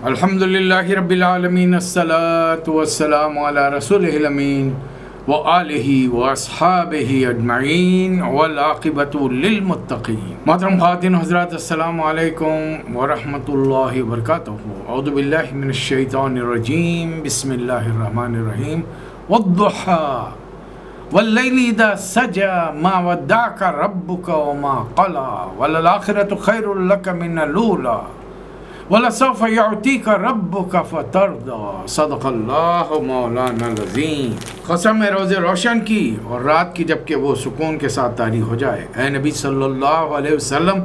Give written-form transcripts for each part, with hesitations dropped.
الحمدللہ رب العالمین الصلاۃ والسلام علی رسولہ الامین وآلہ واصحابہ اجمعین والعاقبۃ للمتقین۔ محترم خواتین حضرات، السلام علیکم ورحمۃ اللہ وبرکاتہ۔ اعوذ باللہ من الشیطان الرجیم، بسم اللہ الرحمن الرحیم۔ والضحی واللیل اذا سجی ما ودعک ربک وما قلی وللآخرۃ خیر لک من الاولی وَلَسَوْفَ يُعْطِيكَ رَبُّكَ فَتَرْضَىٰ۔ صدق اللہ مولانا العظیم۔ قسم ہے روز روشن کی اور رات کی جب کہ وہ سکون کے ساتھ طاری ہو جائے، اے نبی صلی اللہ علیہ وسلم،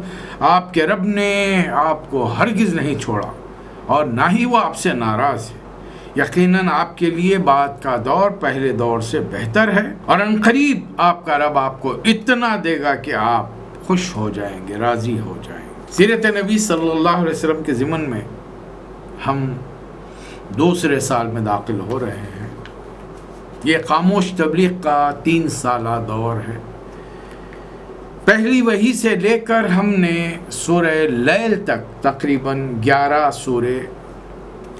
آپ کے رب نے آپ کو ہرگز نہیں چھوڑا اور نہ ہی وہ آپ سے ناراض ہے۔ یقیناً آپ کے لیے بعد کا دور پہلے دور سے بہتر ہے اور ان قریب آپ کا رب آپ کو اتنا دے گا کہ آپ خوش ہو جائیں گے، راضی ہو جائیں گے۔ سیرت نبی صلی اللہ علیہ وسلم کے ضمن میں ہم دوسرے سال میں داخل ہو رہے ہیں۔ یہ خاموش تبلیغ کا 3 سالہ دور ہے۔ پہلی وحی سے لے کر ہم نے سورہ لیل تک تقریباً 11 سورے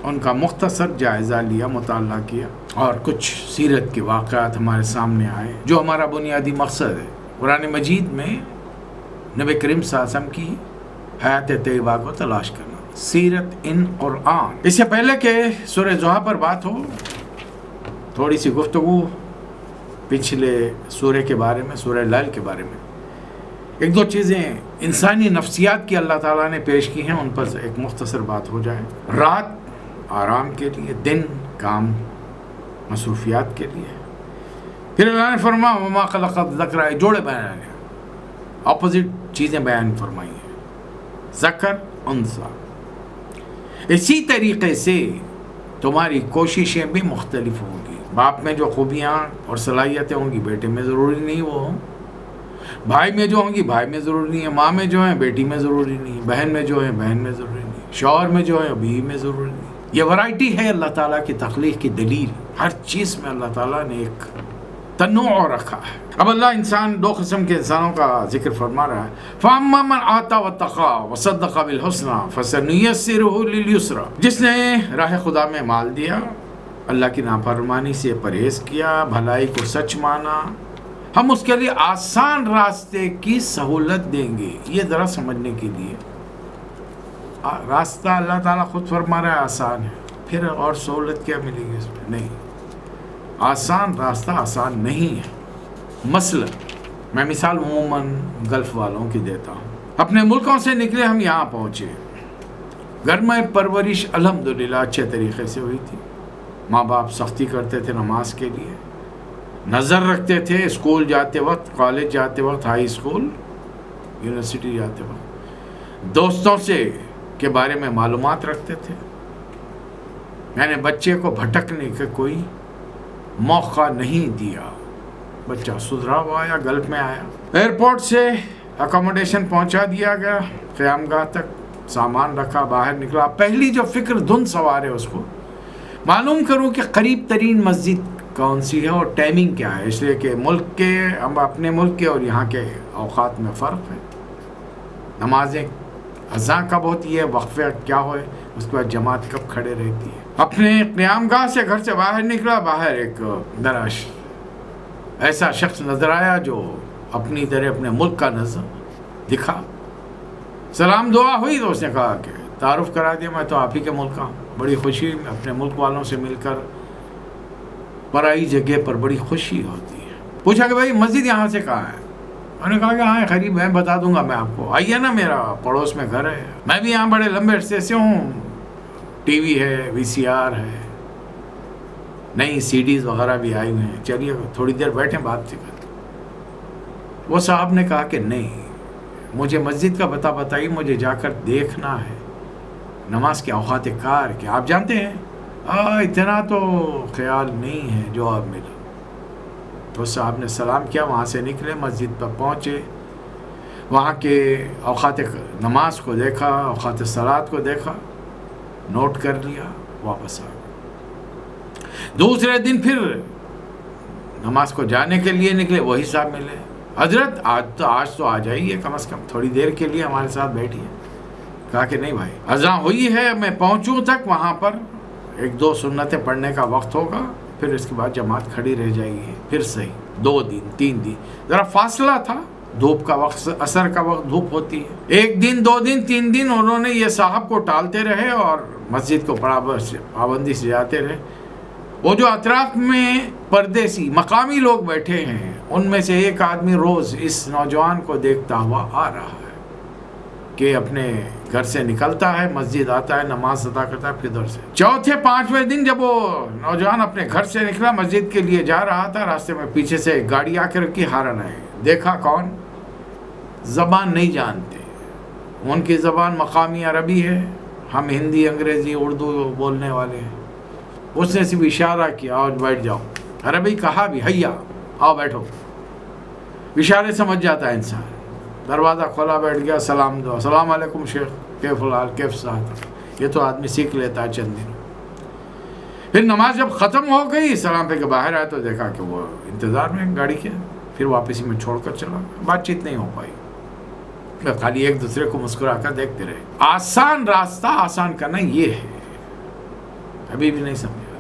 ان کا مختصر جائزہ لیا، مطالعہ کیا اور کچھ سیرت کے واقعات ہمارے سامنے آئے جو ہمارا بنیادی مقصد ہے، قرآن مجید میں نبی کریم صلی اللہ علیہ وسلم کی حیات طیبہ کو تلاش کرنا، سیرت ان قرآن۔ اس سے پہلے کہ سورہ ضحیٰ پر بات ہو، تھوڑی سی گفتگو پچھلے سورہ کے بارے میں، سورہ لیل کے بارے میں۔ ایک دو چیزیں انسانی نفسیات کی اللہ تعالیٰ نے پیش کی ہیں، ان پر ایک مختصر بات ہو جائے۔ رات آرام کے لیے، دن کام مصروفیات کے لیے۔ پھر اللہ نے فرمایا وما خلق الذکر، جوڑے بیان ہیں، اپوزٹ چیزیں بیان فرمائی ہیں، ذکر انثیٰ۔ اسی طریقے سے تمہاری کوششیں بھی مختلف ہوں گی۔ باپ میں جو خوبیاں اور صلاحیتیں ہوں گی بیٹے میں ضروری نہیں وہ ہوں، بھائی میں جو ہوں گی بھائی میں ضروری نہیں ہے، ماں میں جو ہیں بیٹی میں ضروری نہیں ہے، بہن میں جو ہیں بہن میں ضروری نہیں ہے، شوہر میں جو ہے بیوی میں ضروری نہیں ہے۔ یہ ورائٹی ہے اللہ تعالیٰ کی تخلیق کی دلیل۔ ہر چیز میں اللہ تعالیٰ نے ایک تنوع رکھا ہے۔ اب اللہ دو قسم کے انسانوں کا ذکر فرما رہا ہے۔ فَأَمَّا مَنْ آتَى وَاتَّقَىٰ وَصَدَّقَ بِالْحُسْنَىٰ فَسَنُيَسِّرُهُ لِلْيُسْرَىٰ، جس نے راہ خدا میں مال دیا، اللہ کی نافرمانی سے پرہیز کیا، بھلائی کو سچ مانا، ہم اس کے لیے آسان راستے کی سہولت دیں گے۔ یہ ذرا سمجھنے کے لیے، راستہ اللہ تعالیٰ خود فرما رہا ہے آسان ہے، پھر اور سہولت کیا ملے گی اس میں؟ نہیں، آسان راستہ آسان نہیں ہے۔ مثلا میں مثال عموماً گلف والوں کی دیتا ہوں۔ اپنے ملکوں سے نکلے ہم یہاں پہنچے، گھر میں پرورش الحمدللہ اچھے طریقے سے ہوئی تھی، ماں باپ سختی کرتے تھے نماز کے لیے، نظر رکھتے تھے اسکول جاتے وقت، کالج جاتے وقت، ہائی اسکول، یونیورسٹی جاتے وقت، دوستوں سے کے بارے میں معلومات رکھتے تھے۔ میں نے بچے کو بھٹکنے کا کوئی موقع نہیں دیا، بچہ سدھرا ہوا آیا، گلف میں آیا، ایئرپورٹ سے اکوموڈیشن پہنچا دیا گیا، قیام گاہ تک سامان رکھا، باہر نکلا۔ پہلی جو فکر دھن سوار ہے اس کو معلوم کروں کہ قریب ترین مسجد کون سی ہے اور ٹائمنگ کیا ہے، اس لیے کہ ملک کے، ہم اپنے ملک کے اور یہاں کے اوقات میں فرق ہے۔ نمازیں اذان کب ہوتی ہے، وقفے کیا ہوئے، اس کے بعد جماعت کب کھڑے رہتی ہے۔ اپنے قیام گاہ سے گھر سے باہر نکلا، باہر ایک دراش ایسا شخص نظر آیا جو اپنی طرح اپنے ملک کا نظر دکھا، سلام دعا ہوئی تو اس نے کہا کہ تعارف کرا دیا، میں تو آپ ہی کے ملک کا ہوں۔ بڑی خوشی اپنے ملک والوں سے مل کر، پرائی جگہ پر بڑی خوشی ہوتی ہے۔ پوچھا کہ بھائی مسجد یہاں سے کہاں ہے؟ میں نے کہا کہ ہاں قریب ہے، بتا دوں گا میں آپ کو، آئیے نا، میرا پڑوس میں گھر ہے، میں بھی یہاں بڑے لمبے عرصے سے ہوں، ٹی وی ہے، وی سی آر ہے، نئی سی ڈیز وغیرہ بھی آئی ہوئے ہیں، چلیے تھوڑی دیر بیٹھیں بات کریں۔ وہ صاحب نے کہا کہ نہیں، مجھے مسجد کا بتائیے، مجھے جا کر دیکھنا ہے، نماز کے اوقات کار کے آپ جانتے ہیں، اتنا تو خیال نہیں ہے جواب ملا۔ تو صاحب نے سلام کیا، وہاں سے نکلے، مسجد پر پہنچے، وہاں کے اوقات نماز کو دیکھا، اوقات صلات کو دیکھا، نوٹ کر لیا، واپس آ گئے۔ دوسرے دن پھر نماز کو جانے کے لیے نکلے، وہی صاحب ملے، حضرت آج تو آ جائیے، کم از کم تھوڑی دیر کے لیے ہمارے ساتھ بیٹھیے۔ کہا کہ نہیں بھائی، اذان ہوئی ہے، میں پہنچوں تک وہاں پر 1-2 سنتیں پڑھنے کا وقت ہوگا، پھر اس کے بعد جماعت کھڑی رہ جائے گی، پھر صحیح۔ 2 دن 3 دن ذرا فاصلہ تھا، دھوپ کا وقت، عصر کا وقت دھوپ ہوتی ہے۔ 1 دن 2 دن 3 دن انہوں نے یہ صاحب کو ٹالتے رہے اور مسجد کو پابندی سے جاتے رہے۔ وہ جو اطراف میں پردیسی مقامی لوگ بیٹھے ہیں، ان میں سے ایک آدمی روز اس نوجوان کو دیکھتا ہوا آ رہا ہے کہ اپنے گھر سے نکلتا ہے، مسجد آتا ہے، نماز ادا کرتا ہے، پھر ادھر سے 4-5ویں دن جب وہ نوجوان اپنے گھر سے نکلا، مسجد کے لیے جا رہا تھا، راستے میں پیچھے سے ایک گاڑی آ کے رکی، ہارن ہے۔ دیکھا کون؟ زبان نہیں جانتے، ان کی زبان مقامی عربی ہے، ہم ہندی، انگریزی، اردو بولنے والے ہیں۔ اس نے صرف اشارہ کیا، آؤ بیٹھ جاؤ، عربی کہا بھی، حیا، آؤ بیٹھو، اشارے سمجھ جاتا ہے انسان۔ دروازہ کھولا، بیٹھ گیا، سلام دو، السلام علیکم شیخ، کیف الحال، کیف صحت۔ یہ تو آدمی سیکھ لیتا ہے چند دن۔ پھر نماز جب ختم ہو گئی، سلام پہ کے باہر آئے تو دیکھا کہ وہ انتظار میں گاڑی کے، پھر واپسی میں چھوڑ کر چلا، بات چیت نہیں ہو پائی، خالی ایک دوسرے کو مسکرا کر دیکھتے رہے۔ آسان راستہ آسان کرنا یہ ہے، ابھی بھی نہیں سمجھا۔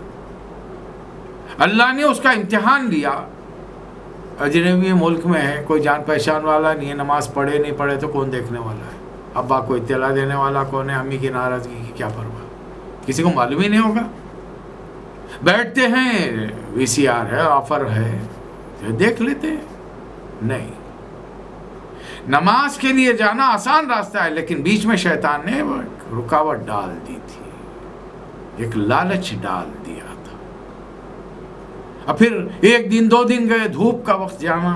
اللہ نے اس کا امتحان لیا، اجنبی ملک میں ہے، کوئی جان پہچان والا نہیں ہے، نماز پڑھے نہیں پڑھے تو کون دیکھنے والا ہے، ابا کو اطلاع دینے والا کون ہے، امی کی ناراضگی کی کیا پرواہ، کسی کو معلوم ہی نہیں ہوگا۔ بیٹھتے ہیں، VCR ہے، آفر ہے، دیکھ لیتے ہیں۔ نہیں، نماز کے لیے جانا آسان راستہ ہے، لیکن بیچ میں شیطان نے رکاوٹ ڈال دی تھی، ایک لالچ ڈال دیا تھا۔ اب پھر 1 دن 2 دن گئے، دھوپ کا وقت جانا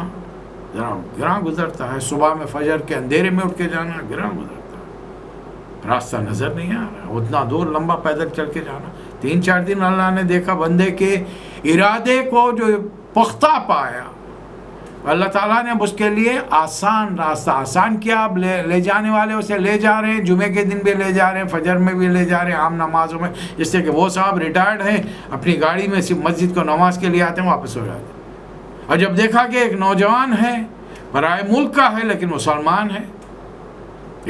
ذرا گراں گزرتا ہے، صبح میں فجر کے اندھیرے میں اٹھ کے جانا گراں گزرتا ہے، راستہ نظر نہیں آ رہا، اتنا دور لمبا پیدل چل کے جانا۔ 3-4 دن اللہ نے دیکھا بندے کے ارادے کو جو پختہ پایا، اللہ تعالیٰ نے اب اس کے لیے آسان راستہ آسان کیا۔ اب لے جانے والے اسے لے جا رہے ہیں، جمعے کے دن بھی لے جا رہے ہیں، فجر میں بھی لے جا رہے ہیں، عام نمازوں میں، جس سے کہ وہ صاحب ریٹائرڈ ہیں، اپنی گاڑی میں صرف مسجد کو نماز کے لیے آتے ہیں، واپس ہو جاتے ہیں۔ اور جب دیکھا کہ ایک نوجوان ہے، برائے ملک کا ہے لیکن مسلمان ہے،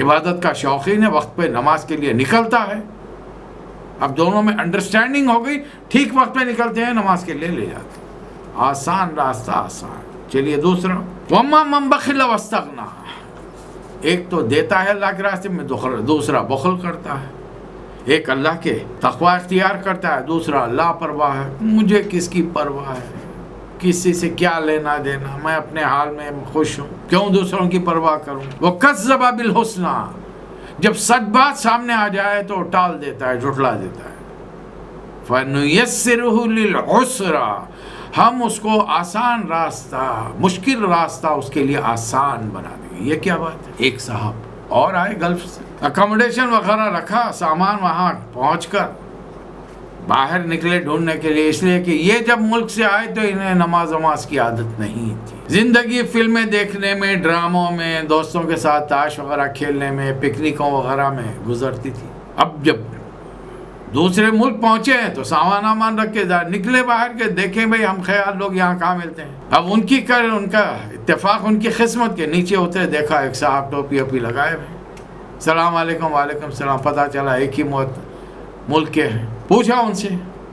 عبادت کا شوقین ہے، وقت پہ نماز کے لیے نکلتا ہے، اب دونوں میں انڈرسٹینڈنگ ہو گئی، ٹھیک وقت پہ نکلتے ہیں، نماز کے لیے لے جاتے ہیں۔ آسان راستہ آسان۔ چلیے دوسرا، وَمَا مَنْ بَخِلَ وَاسْتَغْنَى، ایک تو دیتا ہے اللہ کے راستے میں، دوسرا بخل کرتا ہے، ایک اللہ کے تقوی اختیار کرتا ہے، دوسرا لاپرواہ ہے، مجھے کس کی پرواہ ہے، کسی سے کیا لینا دینا، میں اپنے حال میں خوش ہوں، کیوں دوسروں کی پرواہ کروں۔ وَكَذَّبَ بِالْحُسْنَى، جب سچ بات سامنے آ جائے تو ٹال دیتا ہے، جھٹلا دیتا ہے۔ فَنُيَسِّرُهُ لِلْعُسْرَى، ہم اس کو آسان راستہ، مشکل راستہ اس کے لیے آسان بنا دیں گے۔ یہ کیا بات ہے؟ ایک صاحب اور آئے گلف سے، اکاموڈیشن وغیرہ رکھا، سامان وہاں پہنچ کر باہر نکلے ڈھونڈنے کے لیے، اس لیے کہ یہ جب ملک سے آئے تو انہیں نماز کی عادت نہیں تھی۔ زندگی فلمیں دیکھنے میں، ڈراموں میں، دوستوں کے ساتھ تاش وغیرہ کھیلنے میں، پکنکوں وغیرہ میں گزرتی تھی۔ اب جب دوسرے ملک پہنچے ہیں تو سامان وامان رکھ کے نکلے باہر کے، دیکھیں بھئی ہم خیال لوگ یہاں کہاں ملتے ہیں۔ اب ان کا اتفاق، ان کی قسمت کے نیچے ہوتے، دیکھا ایک صاحب ٹوپی ووپی لگائے ہوئے، السلام علیکم، وعلیکم السلام، پتہ چلا ایک ہی ملک کے ہیں۔ پوچھا ان سے،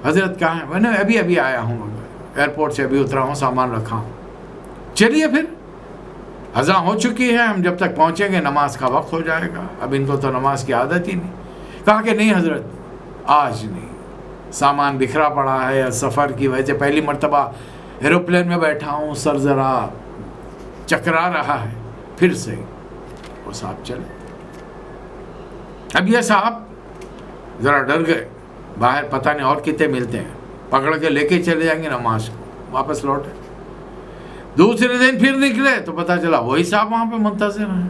حضرت کہاں ہیں؟ میں نے ابھی آیا ہوں، ایئرپورٹ سے ابھی اترا ہوں، سامان رکھا ہوں۔ چلیے پھر اذان ہو چکی ہے، ہم جب تک پہنچیں گے نماز کا وقت ہو جائے گا، اب ان کو تو نماز کی عادت ہی نہیں۔ کہا کہ نہیں حضرت، آج نہیں، سامان بکھرا پڑا ہے، سفر کی وجہ سے پہلی مرتبہ ایروپلین میں بیٹھا ہوں، سر ذرا چکرا رہا ہے، پھر سے وہ صاحب چلے۔ اب یہ صاحب ذرا ڈر گئے، باہر پتہ نہیں اور کتنے ملتے ہیں، پکڑ کے لے کے چلے جائیں گے نماز کو، واپس لوٹے۔ دوسرے دن پھر نکلے تو پتہ چلا وہی صاحب وہاں پہ منتظر ہیں،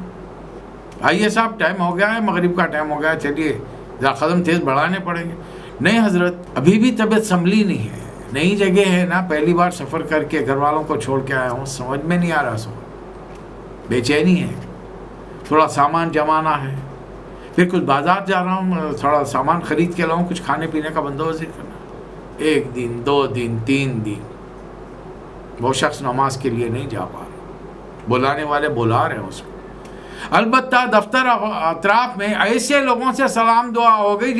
آئیے صاحب ٹائم ہو گیا ہے، مغرب کا ٹائم ہو گیا ہے، چلیے ذرا قدم تیز بڑھانے پڑیں گے۔ نہیں حضرت، ابھی بھی طبیعت سنبھلی نہیں ہے، نئی جگہ ہے نا، پہلی بار سفر کر کے گھر والوں کو چھوڑ کے آیا ہوں، سمجھ میں نہیں آ رہا، بے چینی ہے، تھوڑا سامان جمانا ہے، پھر کچھ بازار جا رہا ہوں، تھوڑا سامان خرید کے لاؤں، کچھ کھانے پینے کا بندوبست کرنا۔ 1 دن 2 دن 3 دن وہ شخص نماز کے لیے نہیں جا پا رہا، بلانے والے بلا رہے ہیں اس کو۔ البتہ دفتر اطراف میں ایسے لوگوں سے سلام دعا ہو گئی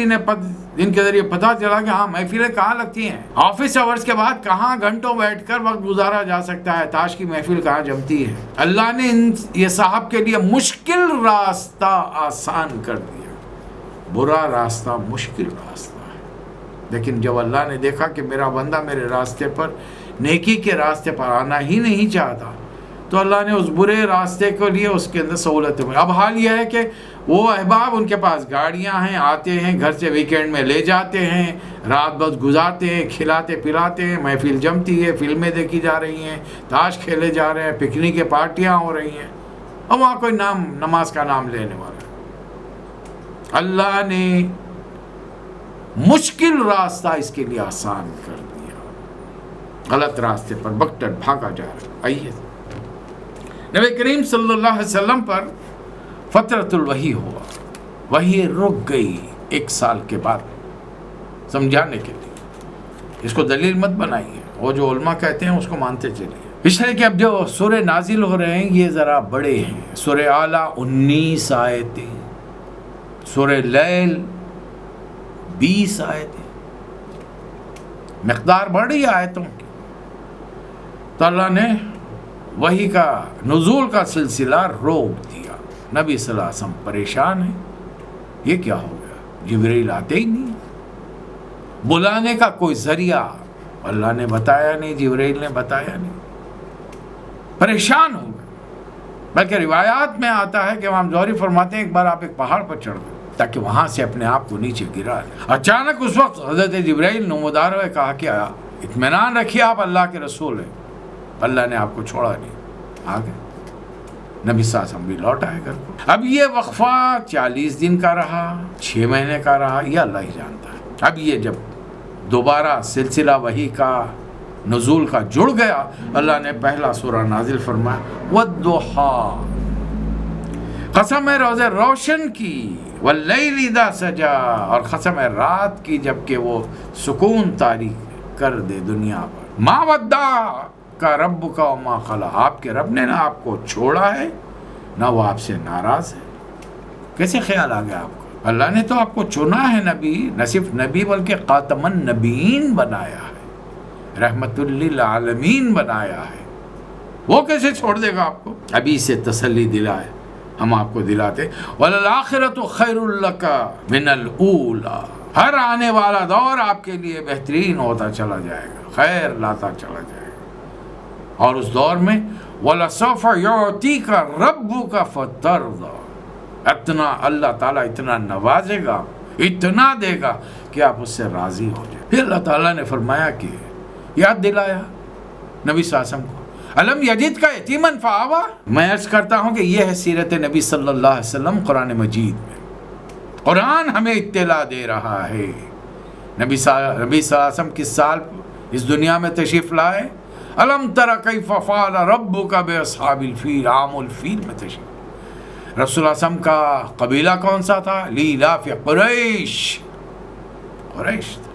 جن کے ذریعے پتہ چلا کہ ہاں محفلیں کہاں لگتی ہیں، آفس آورز کے بعد کہاں گھنٹوں بیٹھ کر وقت گزارا جا سکتا ہے، تاش کی محفل کہاں جمتی ہے۔ اللہ نے یہ صاحب کے لیے مشکل راستہ آسان کر دیا۔ برا راستہ مشکل راستہ ہے، لیکن جب اللہ نے دیکھا کہ میرا بندہ میرے راستے پر، نیکی کے راستے پر آنا ہی نہیں چاہتا، تو اللہ نے اس برے راستے کے لیے اس کے اندر سہولت ہوئی۔ اب حال یہ ہے کہ وہ احباب ان کے پاس گاڑیاں ہیں، آتے ہیں گھر سے ویکینڈ میں لے جاتے ہیں، رات بس گزارتے ہیں، کھلاتے پلاتے ہیں، محفل جمتی ہے، فلمیں دیکھی جا رہی ہیں، تاش کھیلے جا رہے ہیں، پکنک کے پارٹیاں ہو رہی ہیں، اور وہاں کوئی نماز کا نام لینے والا ہے۔ اللہ نے مشکل راستہ اس کے لیے آسان کر دیا، غلط راستے پر بکٹر بھاگا جا رہا ہے۔ آئیے نبی کریم صلی اللہ علیہ وسلم پر فترۃ الوحی ہوا، وحی رک گئی 1 سال کے بعد، سمجھانے کے لیے۔ اس کو دلیل مت بنائیے، وہ جو علماء کہتے ہیں اس کو مانتے چلیے۔ اس لیے کہ اب جو سورہ نازل ہو رہے ہیں یہ ذرا بڑے ہیں۔ سورہ اعلیٰ 19 آیتیں، سورہ لیل 20 آیتیں، مقدار بڑی آیتوں کی۔ تو اللہ نے وحی کا نزول کا سلسلہ روک دیا۔ نبی صلی اللہ علیہ وسلم پریشان ہیں، یہ کیا ہو گیا؟ جبرائیل آتے ہی نہیں، بلانے کا کوئی ذریعہ اللہ نے بتایا نہیں، جبرائیل نے بتایا نہیں، پریشان ہو گئے۔ بلکہ روایات میں آتا ہے کہ امام زہری فرماتے ہیں ایک بار آپ ایک پہاڑ پر چڑھ گئے تاکہ وہاں سے اپنے آپ کو نیچے گرا لیں۔ اچانک اس وقت حضرت جبرائیل نمودار ہوئے، کہا کہ اطمینان رکھیے آپ اللہ کے رسول ہیں، اللہ نے آپ کو چھوڑا نہیں، آگے نبی صلی اللہ علیہ وسلم بھی لوٹ آئے گھر کو۔ اب یہ وقفہ 40 دن کا رہا، 6 مہینے کا رہا، یہ اللہ ہی جانتا ہے۔ اب یہ جب دوبارہ سلسلہ وحی کا نزول کا جڑ گیا، اللہ نے پہلا سورہ نازل فرمایا والضحیٰ، قسم ہے روز روشن کی، واللیل اذا سجا، اور قسم ہے رات کی جب کہ وہ سکون طاری کر دے دنیا پر۔ ما ودعک ربک وما قلی، آپ کے رب نے نہ آپ کو چھوڑا ہے نہ وہ آپ سے ناراض ہے۔ کیسے خیال آ گیا آپ کو؟ اللہ نے تو آپ کو چنا ہے نبی، نہ صرف نبی بلکہ خاتم النبیین بنایا ہے، رحمت للعالمین بنایا ہے، وہ کیسے چھوڑ دے گا آپ کو؟ ابھی سے تسلی دلائے، ہم آپ کو دلاتے وَلَلْآخِرَةُ خَيْرٌ لَكَ مِنَ الْأُولَى، ہر آنے والا دور آپ کے لیے بہترین ہوتا چلا جائے گا، خیر لاتا چلا جائے گا۔ اور اس دور میں وَلَسَوْفَ يُعْطِيكَ رَبُّكَ فَتَرْضَى، اتنا اللہ تعالیٰ اتنا نوازے گا، اتنا دے گا کہ آپ اس سے راضی ہو جائیں۔ پھر اللہ تعالیٰ نے فرمایا کہ یاد دلایا نبی صلی اللہ علیہ وسلم کو، علم یجد کا یتیماً فآویٰ۔ میں عرض کرتا ہوں کہ یہ ہے سیرت نبی صلی اللہ علیہ وسلم قرآن مجید میں، قرآن ہمیں اطلاع دے رہا ہے۔ نبی صلی اللہ علیہ وسلم کس سال اس دنیا میں تشریف لائے؟ علم تر کیف فعل ربک باصحاب الفیل، عام الفیل میں تشریف۔ رسول اللہ علیہ وسلم کا قبیلہ کون سا تھا؟ لیلاف قریش، قریش تھا۔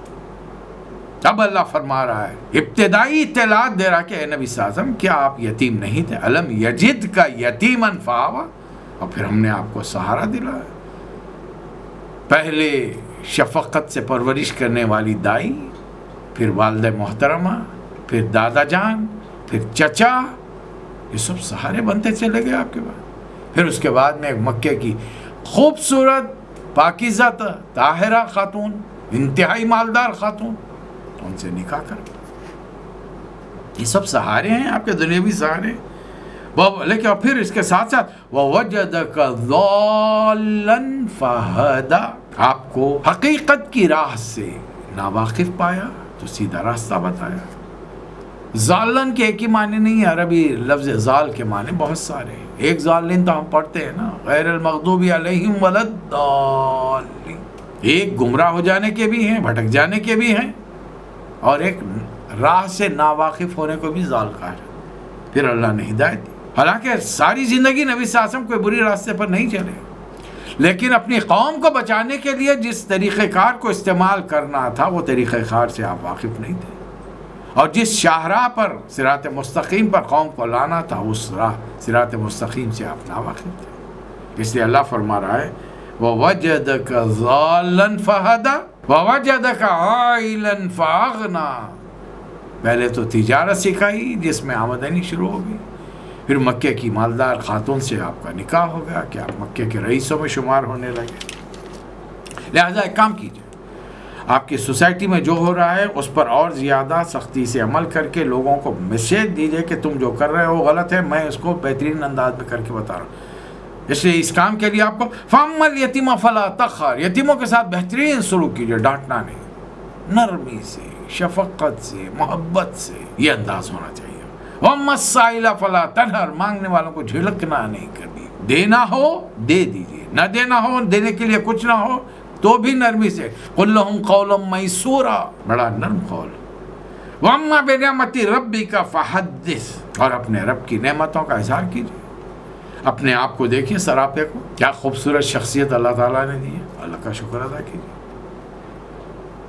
اب اللہ فرما رہا ہے، ابتدائی اطلاعات دے رہا کہ اے نبی صلی اللہ علیہ وسلم کیا آپ یتیم نہیں تھے؟ علم یجد کا یتیماً فآویٰ، اور پھر ہم نے آپ کو سہارا دلایا۔ پہلے شفقت سے پرورش کرنے والی دائی، پھر والدہ محترمہ، پھر دادا جان، پھر چچا، یہ سب سہارے بنتے چلے گئے آپ کے بعد۔ پھر اس کے بعد میں ایک مکے کی خوبصورت پاکیزہ طاہرہ خاتون، انتہائی مالدار خاتون، ان سے نکاح کر، یہ سب سہارے ہیں آپ کے دنیاوی سہارے۔ لیکن پھر اس کے ساتھ ساتھ وَوَجَدَكَ ضَالًّا فَهَدَىٰ، آپ کو حقیقت کی راہ سے ناواقف پایا تو سیدھا راستہ بتایا۔ ضالن کے ایک ہی معنی نہیں ہے، عربی لفظ ضال کے معنی بہت سارے ہیں۔ ایک ضالین تو ہم پڑھتے ہیں نا، غیر المغضوب علیہم ولا الضالین، ایک گمراہ ہو جانے کے بھی ہیں، بھٹک جانے کے بھی ہیں، اور ایک راہ سے ناواقف ہونے کو بھی ضال کہا جاتا۔ پھر اللہ نے ہدایت دی، حالانکہ ساری زندگی نبی صلی اللہ علیہ وسلم کوئی بری راستے پر نہیں چلے، لیکن اپنی قوم کو بچانے کے لیے جس طریقہ کار کو استعمال کرنا تھا وہ طریقہ کار سے آپ واقف نہیں تھے، اور جس شاہراہ پر صراط مستقیم پر قوم کو لانا تھا اس راہ صراط مستقیم سے آپ ناواقف تھے۔ اس لیے اللہ فرما رہا ہے وَوَجَدَكَ ضَالًّا فَهَدَى وَوَجَدَكَ عَائِلًا فَأَغْنَى۔ پہلے تو تجارت سکھائی جس میں آمدنی شروع ہوگی، پھر مکے کی مالدار خاتون سے آپ کا نکاح ہو گیا کہ آپ مکے کے رئیسوں میں شمار ہونے لگے۔ لہذا ایک کام کیجیے، آپ کی سوسائٹی میں جو ہو رہا ہے اس پر اور زیادہ سختی سے عمل کر کے لوگوں کو میسیج دیجیے کہ تم جو کر رہے ہو وہ غلط ہے، میں اس کو بہترین انداز میں کر کے بتا رہا ہوں۔ اس لیے اس کام کے لیے آپ کو فَأَمَّا الْيَتِيمَ فَلَا تَقْهَرْ، یتیموں کے ساتھ بہترین سلوک کیجیے، ڈانٹنا نہیں، نرمی سے، شفقت سے، محبت سے یہ انداز ہونا چاہیے۔ وَأَمَّا السَّائِلَ فَلَا تَنْهَرْ، مانگنے والوں کو جھڑکنا نہیں کرنی، دینا ہو دے دیجیے، نہ دینا ہو، دینے کے لیے کچھ نہ ہو تو بھی نرمی سے قُلْ لَهُمْ قَوْلًا مَيْسُورًا، بڑا نرم قول۔ وَأَمَّا بِنِعْمَةِ رَبِّكَ فَحَدِّثْ، اور اپنے رب کی نعمتوں کا اظہار کیجیے، اپنے آپ کو دیکھیے سراپے کو، کیا خوبصورت شخصیت اللہ تعالیٰ نے دی ہے، اللہ کا شکر ادا کیجیے۔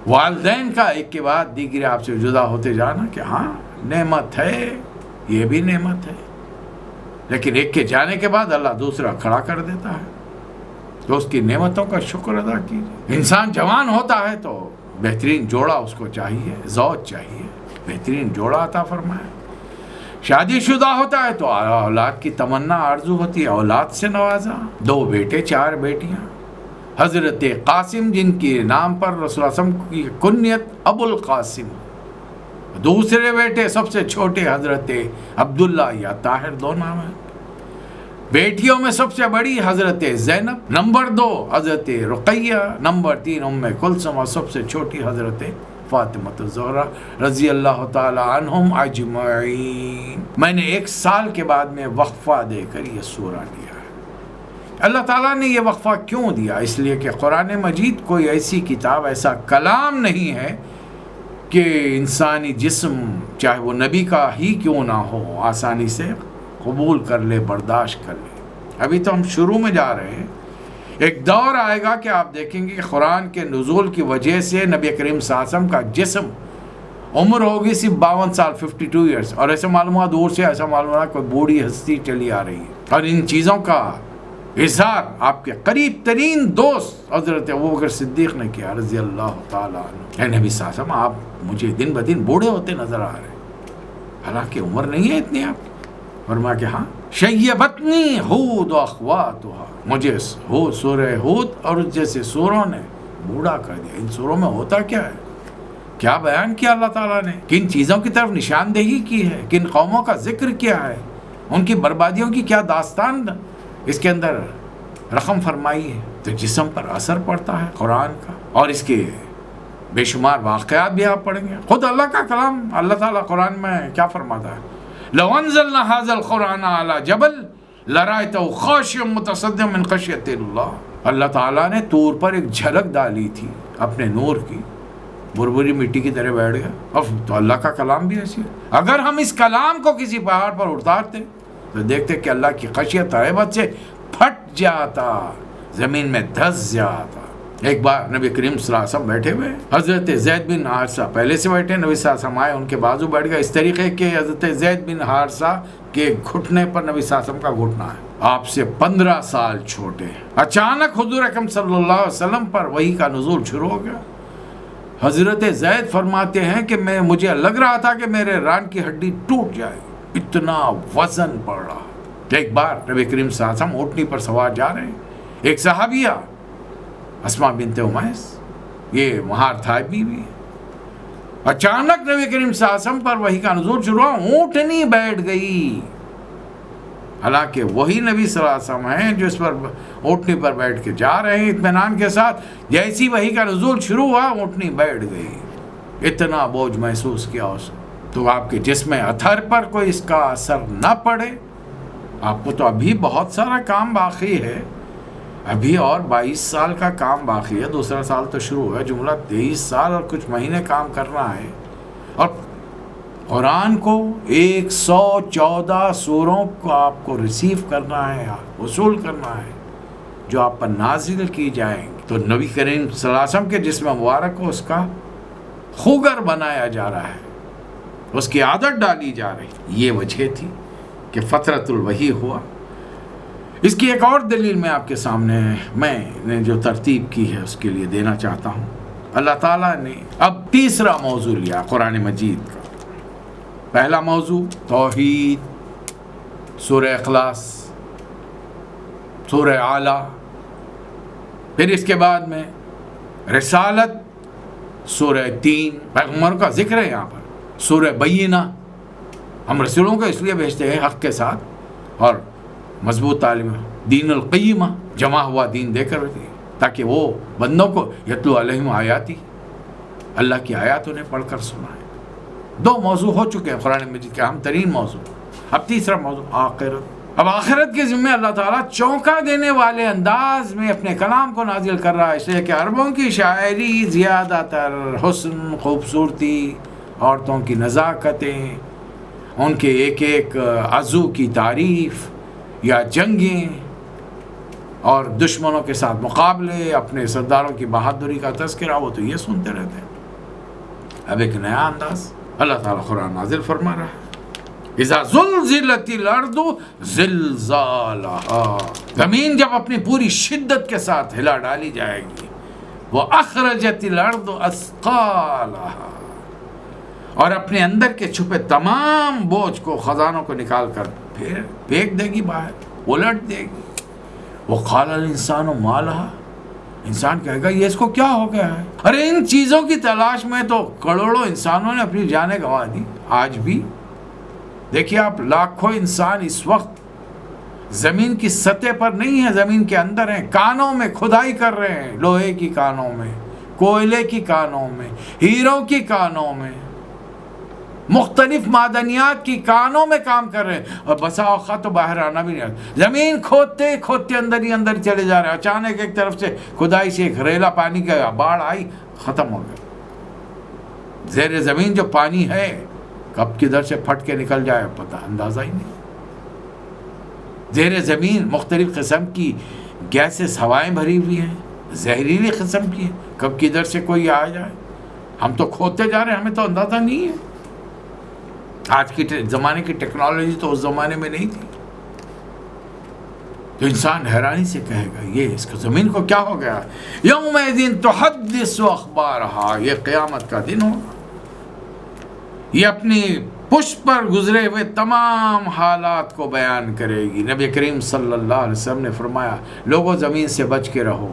والدین کا ایک کے بعد دیگرے آپ سے جدا ہوتے جانا کہ ہاں نعمت ہے، یہ بھی نعمت ہے، لیکن ایک کے جانے کے بعد اللہ دوسرا کھڑا کر دیتا ہے، تو اس کی نعمتوں کا شکر ادا کیجیے۔ انسان جوان ہوتا ہے تو بہترین جوڑا اس کو چاہیے، زوج چاہیے، بہترین جوڑا عطا فرمائے۔ شادی شدہ ہوتا ہے تو اولاد کی تمنا آرزو ہوتی ہے، اولاد سے نوازا، 2 بیٹے 4 بیٹیاں۔ حضرت قاسم جن کے نام پر رسول اللہ صلی اللہ علیہ وسلم کی کنیت ابو القاسم، دوسرے بیٹے سب سے چھوٹے حضرت عبداللہ یا طاہر، 2 نام ہیں۔ بیٹیوں میں سب سے بڑی حضرت زینب، نمبر 2 حضرت رقیہ، نمبر 3 ام کلثوم، اور سب سے چھوٹی حضرت فاطمہ الزہرا رضی اللہ تعالی عنہم اجمعین۔ میں نے 1 سال کے بعد میں وقفہ دے کر یہ سورہ لیا ہے۔ اللہ تعالیٰ نے یہ وقفہ کیوں دیا؟ اس لیے کہ قرآن مجید کوئی ایسی کتاب، ایسا کلام نہیں ہے کہ انسانی جسم چاہے وہ نبی کا ہی کیوں نہ ہو آسانی سے قبول کر لے، برداشت کر لے۔ ابھی تو ہم شروع میں جا رہے ہیں، ایک دور آئے گا کہ آپ دیکھیں گے کہ قرآن کے نزول کی وجہ سے نبی کریم صلی اللہ علیہ وسلم کا جسم، عمر ہوگی صرف 52 سال 52 ایئرس، اور ایسے معلوم ہوا دور سے ایسا معلوم ہوا کوئی بوڑھی ہستی چلی آ رہی ہے۔ اور ان چیزوں کا اظہار آپ کے قریب ترین دوست حضرت ابوبکر صدیق نے کیا رضی اللہ تعالیٰ عنہ۔ اے نبی صلی اللہ علیہ وسلم، آپ مجھے دن بدن بوڑھے ہوتے نظر آ رہے ہیں، حالانکہ عمر نہیں ہے اتنی آپ کی۔ فرمایا کہ ہاں شیبتنی ہود و اخواتہا، مجھے سورہ ہود اور جیسے سوروں نے بوڑھا کر دیا۔ ان سوروں میں ہوتا کیا ہے، کیا بیان کیا اللہ تعالیٰ نے، کن چیزوں کی طرف نشاندہی کی ہے، کن قوموں کا ذکر کیا ہے، ان کی بربادیوں کی کیا داستان اس کے اندر رقم فرمائی ہے۔ تو جسم پر اثر پڑتا ہے قرآن کا، اور اس کے بے شمار واقعات بھی آپ پڑھیں گے۔ خود اللہ کا کلام، اللہ تعالیٰ قرآن میں کیا فرماتا ہے، لو انزلنا هذا القرآن على جبل لرأيته خاشعا متصدعا من خشية اللہ۔ اللہ تعالیٰ نے طور پر ایک جھلک ڈالی تھی اپنے نور کی، بربری مٹی کی طرح بیٹھ گیا۔ اب تو اللہ کا کلام بھی ایسی ہے، اگر ہم اس کلام کو کسی پہاڑ پر اتارتے تو دیکھتے کہ اللہ کی خشیت ہیبت سے پھٹ جاتا، زمین میں دھس جاتا۔ ایک بار نبی کریم صلی اللہ علیہ وسلم بیٹھے ہوئے، حضرت زید بن حارثہ پہلے سے بیٹھے، نبی صلی اللہ علیہ وسلم آئے، ان کے بازو بیٹھ گئے اس طریقے کہ حضرت زید بن حارثہ کے گھٹنے پر نبی صلی اللہ علیہ وسلم کا گھٹنا ہے، آپ سے 15 سال چھوٹے۔ اچانک حضور اکرم صلی اللہ علیہ وسلم پر وحی کا نزول شروع ہو گیا۔ حضرت زید فرماتے ہیں کہ مجھے لگ رہا تھا کہ میرے ران کی ہڈی ٹوٹ جائے، اتنا وزن پڑ رہا۔ ایک بار نبی کریم صلی اللہ علیہ وسلم اونٹنی پر سوار جا رہے ہیں، ایک صحابیہ اسماء بنت امیس، یہ مہار تھا بھی، اچانک نبی کریم صلی اللہ علیہ وسلم پر وحی کا نزول شروع ہوا، اونٹنی بیٹھ گئی، حالانکہ وہی نبی صلی اللہ علیہ وسلم ہیں جو اس پر اونٹنی پر بیٹھ کے جا رہے ہیں اطمینان کے ساتھ۔ جیسی وحی کا نزول شروع ہوا اونٹنی بیٹھ گئی، اتنا بوجھ محسوس کیا اس تو آپ کے جسم اتھر پر کوئی اس کا اثر نہ پڑے۔ آپ کو تو ابھی بہت سارا کام باقی ہے، ابھی اور 22 سال کا کام باقی ہے، دوسرا سال تو شروع ہوا، جملہ 23 سال اور کچھ مہینے کام کرنا ہے، اور قرآن کو 114 سوروں کو آپ کو ریسیو کرنا ہے، وصول کرنا ہے، جو آپ پر نازل کی جائیں گے۔ تو نبی کریم صلی اللہ علیہ وسلم کے جسم مبارک کو اس کا خوگر بنایا جا رہا ہے، اس کی عادت ڈالی جا رہی۔ یہ وجہ تھی کہ فترۃ الوحی ہوا۔ اس کی ایک اور دلیل میں آپ کے سامنے میں نے جو ترتیب کی ہے اس کے لیے دینا چاہتا ہوں. اللہ تعالیٰ نے اب تیسرا موضوع لیا قرآن مجید کا. پہلا موضوع توحید، سورہ اخلاص، سورہ اعلیٰ، پھر اس کے بعد میں رسالت، سورہ 3 پیغمبروں کا ذکر ہے یہاں پر، سورہ بینہ، ہم رسولوں کو اس لیے بھیجتے ہیں حق کے ساتھ اور مضبوط تعلیم، دین القیمہ، جمع ہوا دین دے کر دیں تاکہ وہ بندوں کو یتلو علیہم آیاتی، اللہ کی آیات انہیں پڑھ کر سنائے. 2 موضوع ہو چکے ہیں قرآن مجید کے اہم ترین موضوع. اب تیسرا موضوع آخرت. اب آخرت کے ذمہ اللہ تعالیٰ چونکا دینے والے انداز میں اپنے کلام کو نازل کر رہا ہے، اس لیے کہ عربوں کی شاعری زیادہ تر حسن، خوبصورتی، عورتوں کی نزاکتیں، ان کے ایک ایک عزو کی تعریف یا جنگیں اور دشمنوں کے ساتھ مقابلے، اپنے سرداروں کی بہادری کا تذکرہ، وہ تو یہ سنتے رہتے ہیں. اب ایک نیا انداز اللہ تعالیٰ قرآن نازل فرما رہا ہے. اذا زلزلت الارض زلزالها، زمین جب اپنی پوری شدت کے ساتھ ہلا ڈالی جائے گی. وہ اخرجت الارض اثقالها، اور اپنے اندر کے چھپے تمام بوجھ کو، خزانوں کو نکال کر پھر پھینک دے گی باہر، الٹ دے گی. وقال الانسان ما لها، انسان کہے گا یہ اس کو کیا ہو گیا ہے. ارے ان چیزوں کی تلاش میں تو کروڑوں انسانوں نے اپنی جانیں گنوا دی. آج بھی دیکھیے آپ، لاکھوں انسان اس وقت زمین کی سطح پر نہیں ہیں، زمین کے اندر ہیں، کانوں میں کھدائی کر رہے ہیں، لوہے کی کانوں میں، کوئلے کی کانوں میں، ہیروں کی کانوں میں، مختلف معدنیات کی کانوں میں کام کر رہے ہیں، اور بسا اوقات تو باہر آنا بھی نہیں آتا. زمین کھودتے کھودتے اندر ہی اندر چلے جا رہے ہیں. اچانک ایک طرف سے کھدائی سے ایک ریلا پانی کا باڑھ آئی، ختم ہو گیا. زیر زمین جو پانی ہے کب کدھر سے پھٹ کے نکل جائے پتہ اندازہ ہی نہیں. زیر زمین مختلف قسم کی گیسز، ہوائیں بھری ہوئی ہیں، زہریلی قسم کی ہیں، کب کدھر سے کوئی آ جائے. ہم تو کھودتے جا رہے ہیں، ہمیں تو اندازہ نہیں ہے. آج کی زمانے کی ٹیکنالوجی تو اس زمانے میں نہیں تھی. تو انسان حیرانی سے کہے گا یہ اس کو زمین کو کیا ہو گیا. یومئذ تحدث اخبارها، یہ قیامت کا دن ہوگا. یہ اپنی پشت پر گزرے ہوئے تمام حالات کو بیان کرے گی. نبی کریم صلی اللہ علیہ وسلم نے فرمایا لوگوں زمین سے بچ کے رہو.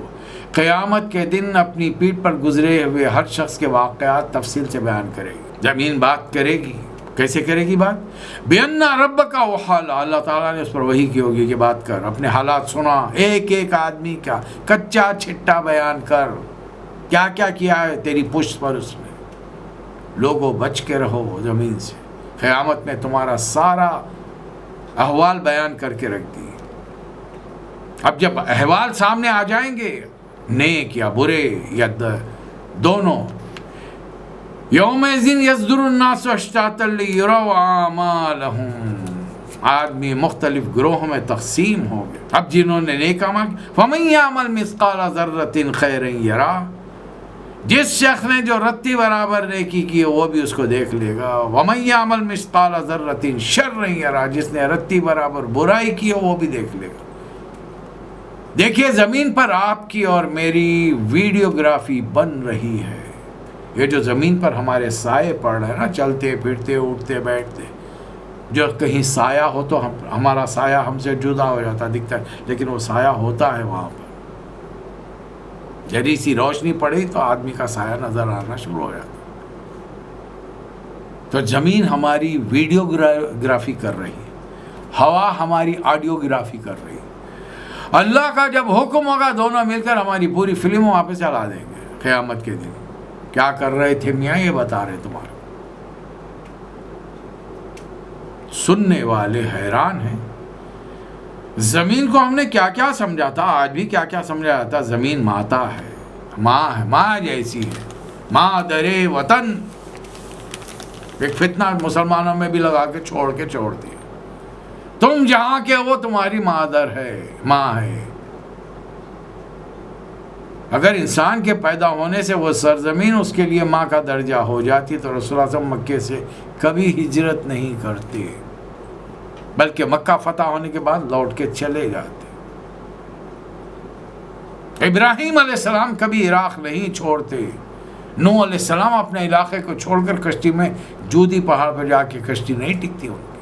قیامت کے دن اپنی پیٹھ پر گزرے ہوئے ہر شخص کے واقعات تفصیل سے بیان کرے گی. زمین بات کرے گی. کیسے کرے گی بات؟ بِأَنَّ رَبَّكَ وَحَالَ، اللہ تعالیٰ نے اس پر وحی کی ہوگی کہ بات کر، اپنے حالات سنا، ایک ایک آدمی کا کچا چھٹا بیان کر، کیا کیا کیا ہے تیری پشت پر اس نے. لوگوں بچ کے رہو زمین سے، قیامت میں تمہارا سارا احوال بیان کر کے رکھ دی. اب جب احوال سامنے آ جائیں گے، نیک یا برے یا دونوں، یومئذ یصدر الناس اشتاتا لیروا اعمالہم، آدمی مختلف گروہوں میں تقسیم ہو گئے. اب جنہوں نے نیک عمل، فمن یعمل مثقال ذرۃ خیرا یرہ، جس شخص نے جو رتی برابر نیکی کی وہ بھی اس کو دیکھ لے گا. ومن یعمل مثقال ذرۃ شرا یرہ، جس نے رتی برابر برائی کی وہ بھی دیکھ لے گا. دیکھیے زمین پر آپ کی اور میری ویڈیوگرافی بن رہی ہے. یہ جو زمین پر ہمارے سائے پڑ رہے ہیں نا، چلتے پھرتے اٹھتے بیٹھتے، جو کہیں سایہ ہو تو ہمارا سایہ ہم سے جدا ہو جاتا دکھتا ہے، لیکن وہ سایہ ہوتا ہے وہاں پر. ذری سی روشنی پڑی تو آدمی کا سایہ نظر آنا شروع ہو جاتا. تو زمین ہماری ویڈیوگرافی کر رہی ہے، ہوا ہماری آڈیوگرافی کر رہی ہے. اللہ کا جب حکم ہوگا دونوں مل کر ہماری پوری فلم وہاں پہ چلا دیں گے. قیامت کے دن کیا کر رہے تھے میاں یہ بتا رہے تمہارے. سننے والے حیران ہیں. زمین کو ہم نے کیا کیا سمجھا تھا، آج بھی کیا کیا سمجھا جاتا. زمین ماتا ہے، ماں ہے، ماں جیسی ہے، ماں درے وطن. ایک فتنہ مسلمانوں میں بھی لگا کے چھوڑ دیا. تم جہاں کے وہ تمہاری مادر ہے، ماں ہے. اگر انسان کے پیدا ہونے سے وہ سرزمین اس کے لیے ماں کا درجہ ہو جاتی تو رسول اللہ صلی اللہ علیہ وسلم مکے سے کبھی ہجرت نہیں کرتے، بلکہ مکہ فتح ہونے کے بعد لوٹ کے چلے جاتے. ابراہیم علیہ السلام کبھی عراق نہیں چھوڑتے، نوح علیہ السلام اپنے علاقے کو چھوڑ کر کشتی میں جودی پہاڑ پر جا کے کشتی نہیں ٹکتی ان کی.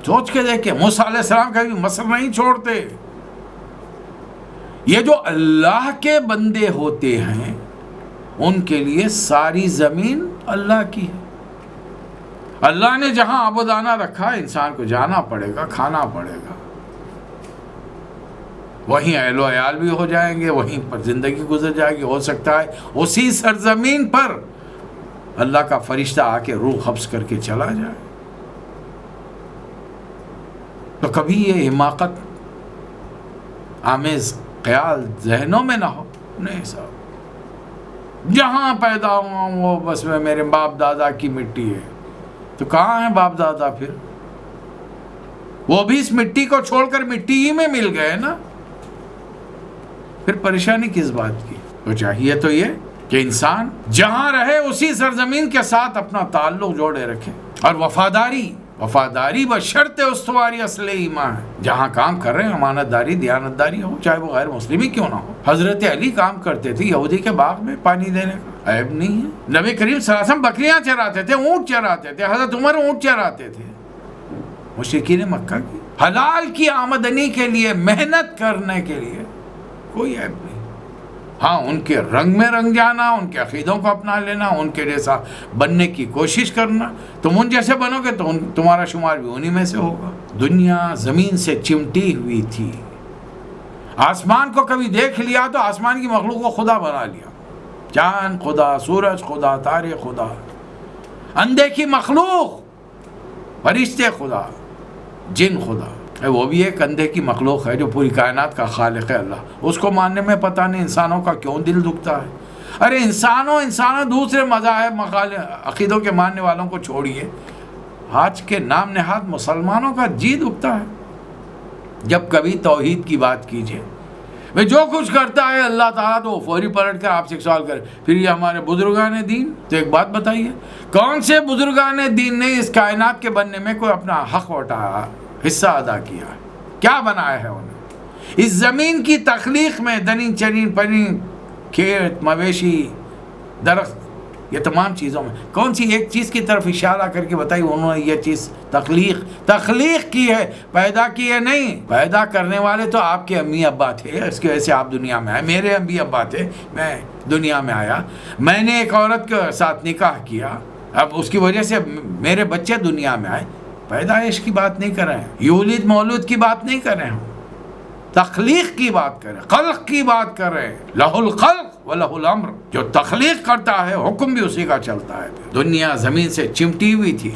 سوچ کے دیکھیں، موسیٰ علیہ السلام کبھی مصر نہیں چھوڑتے. یہ جو اللہ کے بندے ہوتے ہیں ان کے لیے ساری زمین اللہ کی ہے. اللہ نے جہاں آبادانہ رکھا انسان کو جانا پڑے گا، کھانا پڑے گا، وہیں اہل و عیال بھی ہو جائیں گے، وہیں پر زندگی گزر جائے گی. ہو سکتا ہے اسی سرزمین پر اللہ کا فرشتہ آ کے روح قبض کر کے چلا جائے. تو کبھی یہ حماقت آمیز خیال ذہنوں میں نہ ہو. نہیں صاحب، جہاں پیدا ہوا ہوں وہ بس میں میرے باپ دادا کی مٹی ہے. تو کہاں ہے باپ دادا؟ پھر وہ بھی اس مٹی کو چھوڑ کر مٹی ہی میں مل گئے نا. پھر پریشانی کس بات کی؟ تو چاہیے تو یہ کہ انسان جہاں رہے اسی سرزمین کے ساتھ اپنا تعلق جوڑے رکھے. اور وفاداری بشرط استواری اصل ایمان ہے. جہاں کام کر رہے ہیں امانت داری دیانت داری ہو، چاہے وہ غیر مسلم ہی کیوں نہ ہو. حضرت علی کام کرتے تھے یہودی کے باغ میں پانی دینے کا، عیب نہیں ہے. نبی کریم صلی اللہ علیہ وسلم بکریاں چراتے تھے، اونٹ چراتے تھے. حضرت عمر اونٹ چراتے تھے. مشرکین مکہ کی حلال کی آمدنی کے لیے محنت کرنے کے لیے کوئی عیب نہیں. ہاں، ان کے رنگ میں رنگ جانا، ان کے عقیدوں کو اپنا لینا، ان کے جیسا بننے کی کوشش کرنا. تم ان جیسے بنو گے تو تمہارا شمار بھی انہی میں سے ہوگا. دنیا زمین سے چمٹی ہوئی تھی. آسمان کو کبھی دیکھ لیا تو آسمان کی مخلوق کو خدا بنا لیا. چاند خدا، سورج خدا، تارے خدا، اندیکھی مخلوق، فرشتے خدا، جن خدا. وہ بھی ایک اندھے کی مخلوق ہے جو پوری کائنات کا خالق ہے اللہ. اس کو ماننے میں پتہ نہیں انسانوں کا کیوں دل دکھتا ہے. ارے انسانوں دوسرے مذاہب عقیدوں کے ماننے والوں کو چھوڑیے، آج کے نام نہاد مسلمانوں کا جی دکھتا ہے جب کبھی توحید کی بات کیجیے. وہ جو کچھ کرتا ہے اللہ تعالیٰ تو فوری پلٹ کر آپ سے ایک سوال کرے، پھر یہ ہمارے بزرگان دین. تو ایک بات بتائیے، کون سے بزرگان دین نے اس کائنات کے بننے میں کوئی اپنا حق اٹھایا، حصہ ادا کیا؟ کیا بنایا ہے انہیں؟ اس زمین کی تخلیق میں دنی چرین پرین، کھیت مویشی، درخت، یہ تمام چیزوں میں کون سی ایک چیز کی طرف اشارہ کر کے بتائی انہوں نے یہ چیز تخلیق کی ہے، پیدا کی ہے نہیں. پیدا کرنے والے تو آپ کے امی ابا تھے، اس کی وجہ سے آپ دنیا میں آئے. میرے امی ابا تھے، میں دنیا میں آیا. میں نے ایک عورت کے ساتھ نکاح کیا، اب اس کی وجہ سے میرے بچے دنیا میں آئے. پیدائش کی بات نہیں کر رہے ہیں، یولد مولود کی بات نہیں کر رہے ہیں، تخلیق کی بات کر رہے ہیں، خلق کی بات کر رہے ہیں. لہ الخلق و لہ الامر. جو تخلیق کرتا ہے حکم بھی اسی کا چلتا ہے. دنیا زمین سے چمٹی ہوئی تھی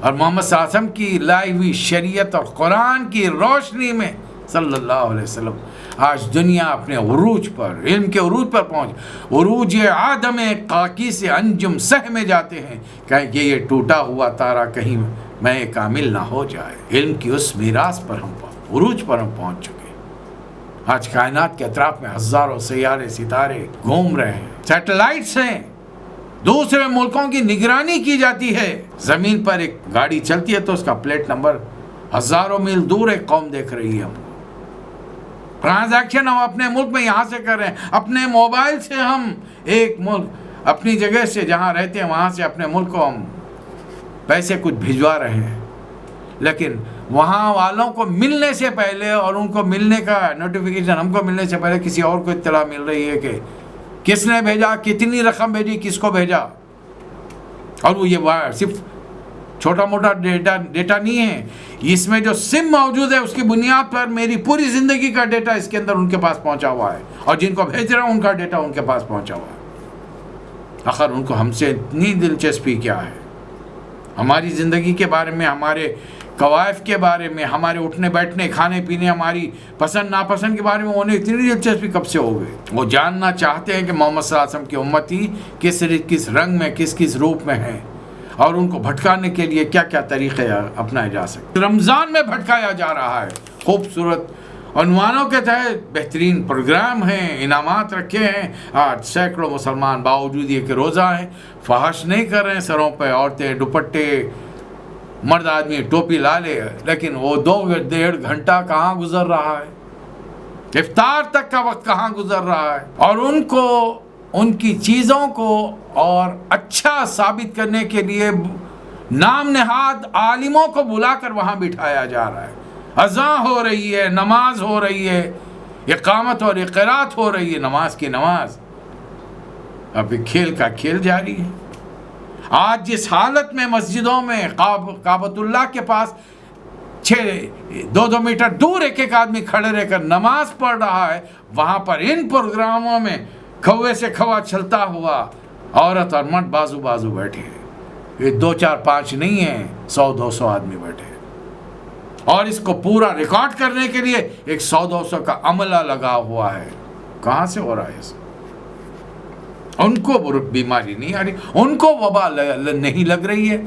اور محمد صلی اللہ علیہ وسلم کی لائی ہوئی شریعت اور قرآن کی روشنی میں صلی اللہ علیہ وسلم آج دنیا اپنے عروج پر، علم کے عروج پر پہنچ. عروج آدم قاقی سے انجم سہ میں جاتے ہیں کہ یہ ٹوٹا ہوا تارا کہیں میں کامل نہ ہو جائے. علم کی اس میراث پر ہم عروج پر ہم پہنچ چکے. آج کائنات کے اطراف میں ہزاروں سیارے ستارے گھوم رہے ہیں، سیٹلائٹس ہیں، دوسرے ملکوں کی نگرانی کی جاتی ہے. زمین پر ایک گاڑی چلتی ہے تو اس کا پلیٹ نمبر ہزاروں میل دور ایک قوم دیکھ رہی ہے. ہم کو ٹرانزیکشن ہم اپنے ملک میں یہاں سے کر رہے ہیں، اپنے موبائل سے ہم ایک ملک اپنی جگہ سے جہاں رہتے ہیں وہاں سے اپنے ملک کو ہم پیسے کچھ بھجوا رہے ہیں. لیکن وہاں والوں کو ملنے سے پہلے اور ان کو ملنے کا نوٹیفیکیشن ہم کو ملنے سے پہلے کسی اور کو اطلاع مل رہی ہے کہ کس نے بھیجا، کتنی رقم بھیجی، کس کو بھیجا. اور وہ یہ صرف چھوٹا موٹا ڈیٹا نہیں ہے، اس میں جو سم موجود ہے اس کی بنیاد پر میری پوری زندگی کا ڈیٹا اس کے اندر ان کے پاس پہنچا ہوا ہے، اور جن کو بھیج رہا ہوں ان کا ڈیٹا ان کے پاس پہنچا ہوا ہے. آخر ان کو ہم سے اتنی دلچسپی کیا ہے؟ ہماری زندگی کے بارے میں، ہمارے قوائف کے بارے میں، ہمارے اٹھنے بیٹھنے، کھانے پینے، ہماری پسند ناپسند کے بارے میں انہیں اتنی دلچسپی کب سے ہو گئی؟ وہ جاننا چاہتے ہیں کہ محمد صلی اللہ علیہ وسلم کی امتی کس رنگ میں، کس روپ میں ہے، اور ان کو بھٹکانے کے لیے کیا کیا طریقے اپنائے جا سکتے. رمضان میں بھٹکایا جا رہا ہے. خوبصورت عنوانوں کے تحت بہترین پروگرام ہیں، انعامات رکھے ہیں. آج سینکڑوں مسلمان باوجود یہ کہ روزہ ہے فحش نہیں کر رہے ہیں، سروں پہ عورتیں دوپٹے، مرد آدمی ٹوپی لا لے، لیکن وہ 2-1.5 گھنٹہ کہاں گزر رہا ہے. افطار تک کا وقت کہاں گزر رہا ہے، اور ان کو ان کی چیزوں کو اور اچھا ثابت کرنے کے لیے نام نہاد عالموں کو بلا کر وہاں بٹھایا جا رہا ہے. اذان ہو رہی ہے، نماز ہو رہی ہے، اقامت اور قرات ہو رہی ہے، نماز کی نماز. اب کھیل کا کھیل جاری ہے. آج جس حالت میں مسجدوں میں کعبۃ اللہ کے پاس 2 میٹر دور ایک آدمی کھڑے رہ کر نماز پڑھ رہا ہے، وہاں پر ان پروگراموں میں کھوے سے کھوا چلتا ہوا عورت اور مرد بازو بازو بیٹھے ہیں. یہ 2 4 5 نہیں ہیں، 100 200 آدمی بیٹھے ہیں. اور اس کو پورا ریکارڈ کرنے کے لیے 100 200 کا عملہ لگا ہوا ہے. کہاں سے ہو رہا ہے یہ؟ ان کو بیماری نہیں آ رہی، ان کو وبا نہیں لگ رہی ہے.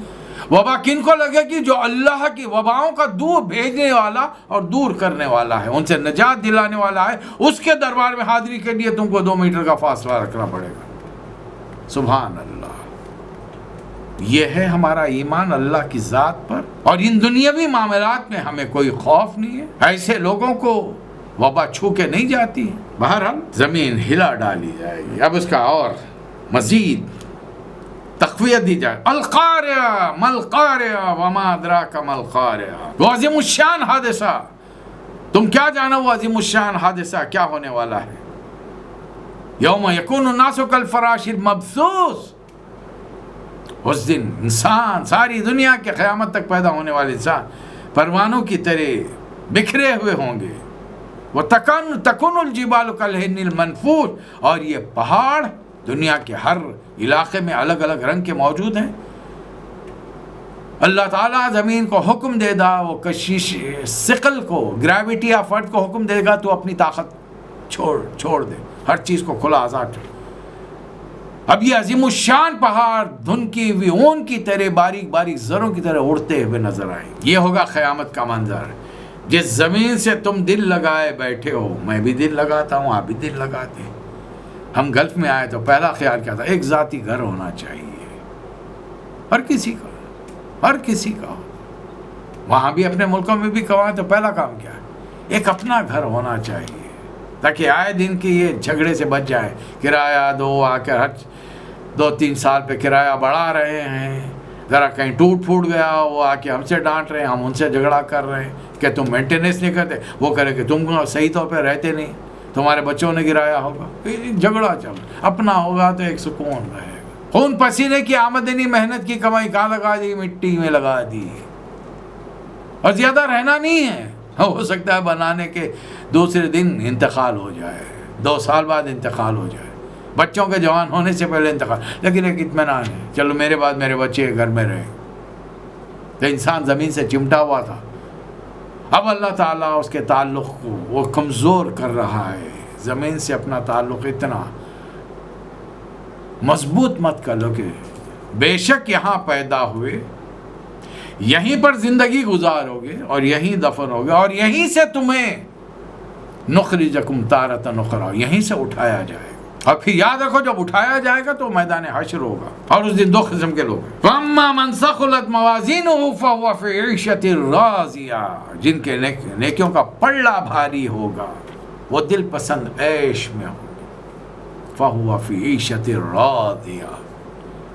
وبا کن کو لگے گی؟ جو اللہ کی وباؤں کا دور بھیجنے والا اور دور کرنے والا ہے، ان سے نجات دلانے والا ہے. اس کے دربار میں حاضری کے لیے تم کو 2 میٹر کا فاصلہ رکھنا پڑے گا. سبحان اللہ. یہ ہے ہمارا ایمان اللہ کی ذات پر، اور ان دنیاوی معاملات میں ہمیں کوئی خوف نہیں ہے. ایسے لوگوں کو وبا چھو کے نہیں جاتی. بہرحال زمین ہلا ڈالی جائے گی. اب اس کا اور مزید تقویت دی جائے. القارعہ ملقارعہ وما ادراک ملقارعہ. وہ عظیم الشان حادثہ، تم کیا جانا وہ عظیم الشان حادثہ کیا ہونے والا ہے. یوم یکون الناس کالفراش المبثوث. اس دن انسان، ساری دنیا کے قیامت تک پیدا ہونے والے انسان پروانوں کی طرح بکھرے ہوئے ہوں گے. وَتَكُونُ الْجِبَالُ كَالْعِهْنِ الْمَنْفُوشِ. اور یہ پہاڑ دنیا کے ہر علاقے میں الگ الگ رنگ کے موجود ہیں. اللہ تعالیٰ زمین کو حکم دے گا، وہ کشش ثقل کو، گریویٹی آف ارتھ کو حکم دے گا تو اپنی طاقت چھوڑ دے، ہر چیز کو کھلا آزاد. اب یہ عظیم الشان پہاڑ دھن کی ہوئی اون کی طرح باریک باریک زروں کی طرح اڑتے ہوئے نظر آئیں. یہ ہوگا قیامت کا منظر. جس زمین سے تم دل لگائے بیٹھے ہو، میں بھی دل لگاتا ہوں، آپ بھی دل لگاتے ہیں. ہم گلف میں آئے تو پہلا خیال کیا تھا؟ ایک ذاتی گھر ہونا چاہیے، ہر کسی کا. وہاں بھی اپنے ملکوں میں بھی کمائے تو پہلا کام کیا ہے؟ ایک اپنا گھر ہونا چاہیے، تاکہ آئے دن کی یہ جھگڑے سے بچ جائے. کرایہ دو، آ کر ہر 2-3 سال پہ کرایہ بڑھا رہے ہیں، ذرا کہیں ٹوٹ پھوٹ گیا وہ آ کے ہم سے ڈانٹ رہے ہیں، ہم ان سے جھگڑا کر رہے ہیں کہ تم مینٹیننس نہیں کرتے. وہ کرے کہ تم صحیح طور پہ رہتے نہیں، تمہارے بچوں نے گرایا ہوگا. جھگڑا چل اپنا ہوگا تو ایک سکون رہے گا. خون پسینے کی آمدنی، محنت کی کمائی کہاں لگا دی؟ مٹی میں لگا دی. اور زیادہ رہنا نہیں ہے. ہو سکتا ہے بنانے کے دوسرے دن انتقال ہو جائے، 2 سال بعد انتقال ہو جائے، بچوں کے جوان ہونے سے پہلے انتقال. لیکن ایک اطمینان ہے، چلو میرے بعد میرے بچے گھر میں رہے. تو انسان زمین سے چمٹا ہوا تھا. اب اللہ تعالیٰ اس کے تعلق کو وہ کمزور کر رہا ہے. زمین سے اپنا تعلق اتنا مضبوط مت کر لو کہ بے شک یہاں پیدا ہوئے، یہیں پر زندگی گزارو گے اور یہیں دفن ہوگے، اور یہیں سے تمہیں نخرجکم تارۃ اخری، یہیں سے اٹھایا جائے گا. اور پھر یاد رکھو جب اٹھایا جائے گا تو میدان حشر ہوگا، اور اس دن 2 قسم کے لوگ ہیں. فَأَمَّا مَنْ ثَقُلَتْ مَوَازِينُهُ فَهُوَ فِي عِيشَةٍ رَاضِيَةٍ. جن کے نیکیوں کا پلڑا بھاری ہوگا وہ دل پسند عیش میں ہوگا. فَهُوَ فِي عِيشَةٍ رَاضِيَةٍ.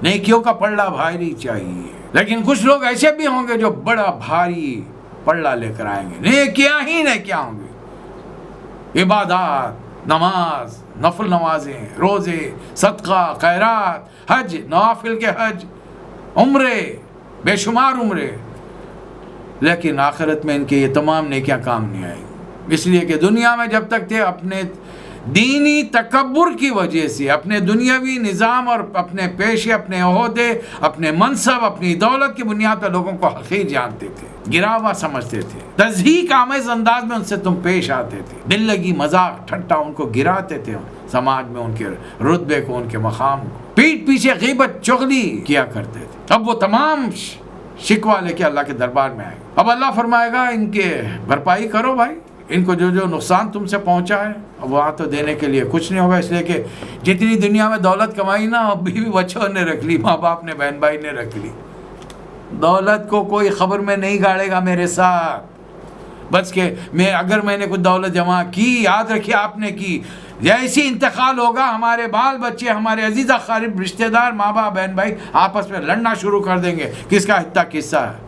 نیکیوں کا پلڑا بھاری چاہیے. لیکن کچھ لوگ ایسے بھی ہوں گے جو بڑا بھاری پلڑا لے کر آئیں گے. نیکیاں ہی نیکیاں ہوں گے، عبادات، نماز، نفل نمازیں، روزے، صدقہ، خیرات، حج، نوافل کے حج، عمرے، بے شمار عمرے. لیکن آخرت میں ان کے یہ تمام نیکیاں کام نہیں آئیں گی. اس لیے کہ دنیا میں جب تک تھے اپنے دینی تکبر کی وجہ سے، اپنے دنیاوی نظام اور اپنے پیشے، اپنے عہدے، اپنے منصب، اپنی دولت کی بنیاد پر لوگوں کو حقیر جانتے تھے، گرا ہوا سمجھتے تھے. تضحیک آمیز انداز میں ان سے تم پیش آتے تھے. دل لگی مذاق ٹھٹا ان کو گراتے تھے، سماج میں ان کے رتبے کو، ان کے مقام کو. پیٹھ پیچھے غیبت چغلی کیا کرتے تھے. اب وہ تمام شکوہ لے کے اللہ کے دربار میں آئے. اب اللہ فرمائے گا ان کے بھرپائی کرو بھائی، ان کو جو نقصان تم سے پہنچا ہے وہاں تو دینے کے لیے کچھ نہیں ہوگا. اس لیے کہ جتنی دنیا میں دولت کمائی نا، بیوی بچوں نے رکھ لی، ماں باپ نے، بہن بھائی نے رکھ لی. دولت کو کوئی خبر میں نہیں گاڑے گا میرے ساتھ. بس کہ اگر میں نے کچھ دولت جمع کی، یاد رکھیے آپ نے کی، جیسی انتقال ہوگا ہمارے بال بچے، ہمارے عزیز اقارب، رشتہ دار، ماں باپ، بہن بھائی آپس میں لڑنا شروع کر دیں گے، کس کا حصہ کس کا ہے،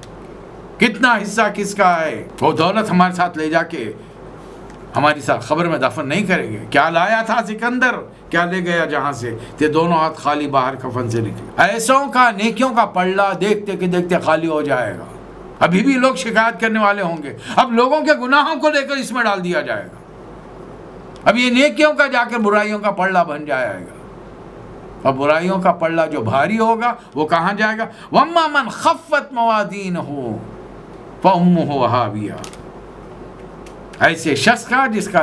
کتنا حصہ کس کا ہے۔ وہ دولت ہمارے ساتھ لے جا کے ہماری ساتھ قبر میں دفن نہیں کریں گے۔ کیا لایا تھا سکندر، کیا لے گیا جہاں سے، تے دونوں ہاتھ خالی باہر کفن سے نکلے۔ ایسوں کا نیکیوں کا پلڑا دیکھتے کہ دیکھتے خالی ہو جائے گا۔ ابھی بھی لوگ شکایت کرنے والے ہوں گے، اب لوگوں کے گناہوں کو لے کر اس میں ڈال دیا جائے گا۔ اب یہ نیکیوں کا جا کر برائیوں کا پلڑا بن جائے گا، اور برائیوں کا پلڑا جو بھاری ہوگا وہ کہاں جائے گا؟ وَأَمَّا مَنْ خَفَّتْ مَوَازِينُهُ فَأُمُّهُ هَاوِيَةٌ، ایسے شخص کا جس کا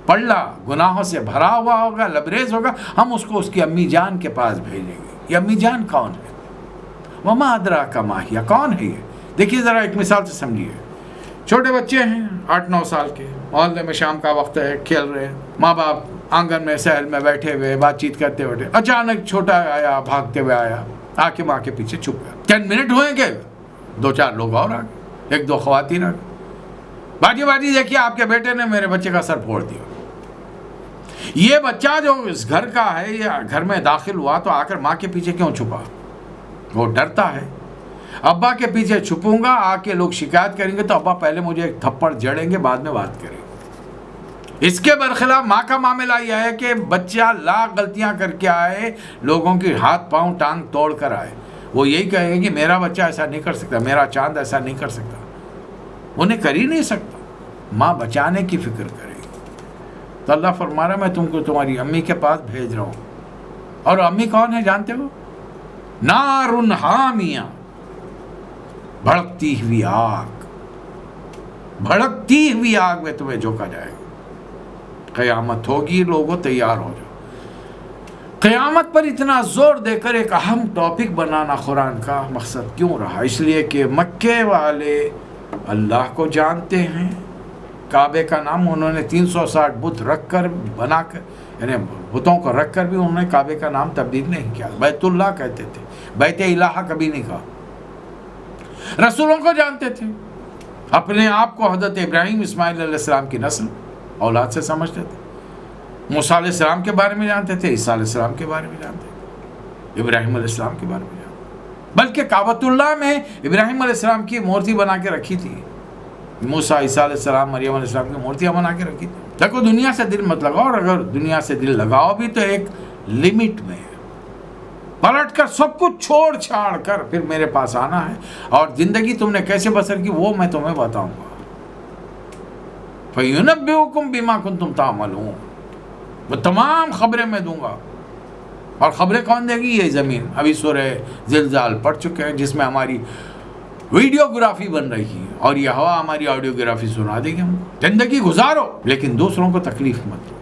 پلڑا گناہوں سے بھرا ہوا ہوگا، لبریز ہوگا، ہم اس کو اس کی امی جان کے پاس بھیجیں گے۔ یہ امی جان کون ہے؟ وَمَا أَدْرَاكَ مَا هِيَ، کون ہے یہ؟ دیکھیے ذرا ایک مثال سے سمجھیے۔ چھوٹے بچے ہیں 8-9 سال کے، محلے میں شام کا وقت ہے، کھیل رہے ہیں، ماں باپ آنگن میں سہل میں بیٹھے ہوئے بات چیت کرتے ہوئے، اچانک چھوٹا آیا، بھاگتے ہوئے آیا، آ کے ماں کے پیچھے چھپ گیا۔ 10 منٹ ہوئے کہ 2-4 لوگ اور آ گئے، 1-2 خواتین آ گئی، باجی باجی دیکھیے آپ کے بیٹے نے میرے بچے کا سر پھوڑ دیا۔ یہ بچہ جو اس گھر کا ہے، یہ گھر میں داخل ہوا تو آ کر ماں کے پیچھے کیوں چھپا؟ وہ ڈرتا ہے، ابا کے پیچھے چھپوں گا، آ کے لوگ شکایت کریں گے تو ابا پہلے مجھے ایک تھپڑ جڑیں گے، بعد میں بات کریں گے۔ اس کے برخلاف ماں کا معاملہ یہ ہے کہ بچہ لاکھ غلطیاں کر کے آئے، لوگوں کی ہاتھ پاؤں ٹانگ توڑ کر آئے، وہ یہی کہیں گے کہ میرا بچہ ایسا نہیں کر سکتا، میرا چاند ایسا نہیں کر سکتا، انہیں کر ہی نہیں سکتا۔ ماں بچانے کی فکر کرے گی۔ تو اللہ فرما رہا ہے میں تم کو تمہاری امی کے پاس بھیج رہا ہوں، اور امی کون ہے جانتے ہو؟ نار حامیہ، بھڑکتی ہوئی آگ، بھڑکتی ہوئی آگ میں تمہیں جھونکا جائے گا۔ قیامت ہوگی، لوگوں تیار ہو جاؤ۔ قیامت پر اتنا زور دے کر ایک اہم ٹاپک بنانا قرآن کا مقصد کیوں رہا؟ اس لیے کہ مکے والے اللہ کو جانتے ہیں، کعبے کا نام انہوں نے 360 بت رکھ کر بنا کر، یعنی بتوں کو رکھ کر بھی انہوں نے کعبے کا نام تبدیل نہیں کیا، بیت اللہ کہتے تھے، بیت الہ کبھی نہیں کہا۔ رسولوں کو جانتے تھے، اپنے آپ کو حضرت ابراہیم اسماعیل علیہ السلام کی نسل اولاد سے سمجھتے تھے، موسیٰ علیہ السلام کے بارے میں جانتے تھے، عیسیٰ علیہ السلام کے بارے میں جانتے تھے، ابراہیم علیہ السلام کے بارے میں جانتے، بلکہ کعبۃ اللہ میں ابراہیم علیہ السلام کی مورتی بنا کے رکھی تھی، موسیٰ، عیسیٰ علیہ السلام، مریم علیہ السلام کی مورتیاں بنا کے رکھی تھی۔ دیکھو دنیا سے دل مت لگاؤ، اور اگر دنیا سے دل لگاؤ بھی تو ایک لمٹ میں، پلٹ کر سب کچھ چھوڑ چھاڑ کر پھر میرے پاس آنا ہے، اور زندگی تم نے کیسے بسر کی وہ میں تمہیں بتاؤں گا۔ فَيُنَبِّئُكُم بِمَا كُنتُمْ تَعْمَلُونَ، وہ تمام خبریں میں دوں گا۔ اور خبریں کون دے گی؟ یہ زمین۔ ابھی سورہ زلزال پڑھ چکے ہیں جس میں ہماری ویڈیوگرافی بن رہی ہے، اور یہ ہوا ہماری آڈیوگرافی سنا دے گی ہم کو۔ زندگی گزارو لیکن دوسروں کو تکلیف مت دو،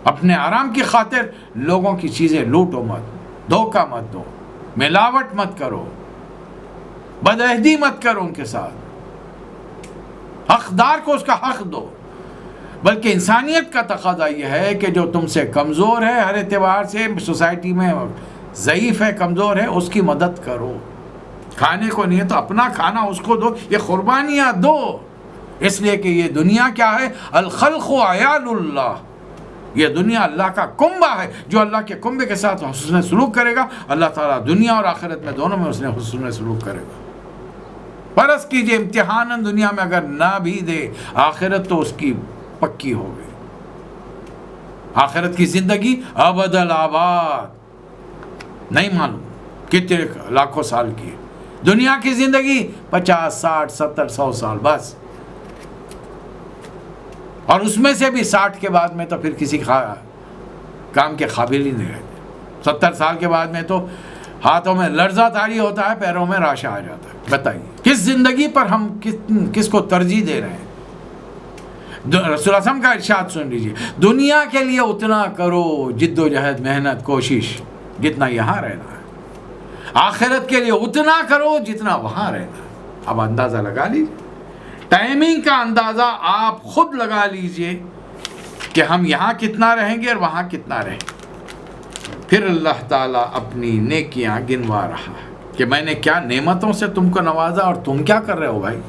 اپنے آرام کی خاطر لوگوں کی چیزیں لوٹو مت، دھوکہ مت دو، ملاوٹ مت کرو، بدعہدی مت کرو ان کے ساتھ، حقدار کو اس کا حق دو۔ بلکہ انسانیت کا تقاضا یہ ہے کہ جو تم سے کمزور ہے، ہر اعتبار سے سوسائٹی میں ضعیف ہے، کمزور ہے، اس کی مدد کرو۔ کھانے کو نہیں ہے تو اپنا کھانا اس کو دو، یہ قربانیاں دو، اس لیے کہ یہ دنیا کیا ہے؟ الخلق عیال اللہ، یہ دنیا اللہ کا کنبہ ہے۔ جو اللہ کے کنبے کے ساتھ حسن سلوک کرے گا، اللہ تعالیٰ دنیا اور آخرت میں دونوں میں اس نے حسن سلوک کرے گا۔ فرض کیجئے امتحاناً دنیا میں اگر نہ بھی دے، آخرت تو اس کی پکی ہو گئی۔ آخرت کی زندگی ابد الآباد، نہیں معلوم کتنے لاکھوں سال کی ہے، دنیا کی زندگی 50 60 70 100 سال بس، اور اس میں سے بھی 60 کے بعد میں تو پھر کسی کام کے قابل ہی نہیں رہتے۔ 70 سال کے بعد میں تو ہاتھوں میں لرزہ طاری ہوتا ہے، پیروں میں راشا آ جاتا ہے۔ بتائیے کس زندگی پر ہم کس کو ترجیح دے رہے ہیں؟ رسول اللہ صلی اللہ علیہ وسلم کا ارشاد سن لیجیے، دنیا کے لیے اتنا کرو جد و جہد، محنت، کوشش جتنا یہاں رہنا ہے، آخرت کے لیے اتنا کرو جتنا وہاں رہنا ہے۔ اب اندازہ لگا لیجیے، ٹائمنگ کا اندازہ آپ خود لگا لیجئے کہ ہم یہاں کتنا رہیں گے اور وہاں کتنا رہیں گے۔ پھر اللہ تعالیٰ اپنی نیکیاں گنوا رہا ہے کہ میں نے کیا نعمتوں سے تم کو نوازا، اور تم کیا کر رہے ہو بھائی؟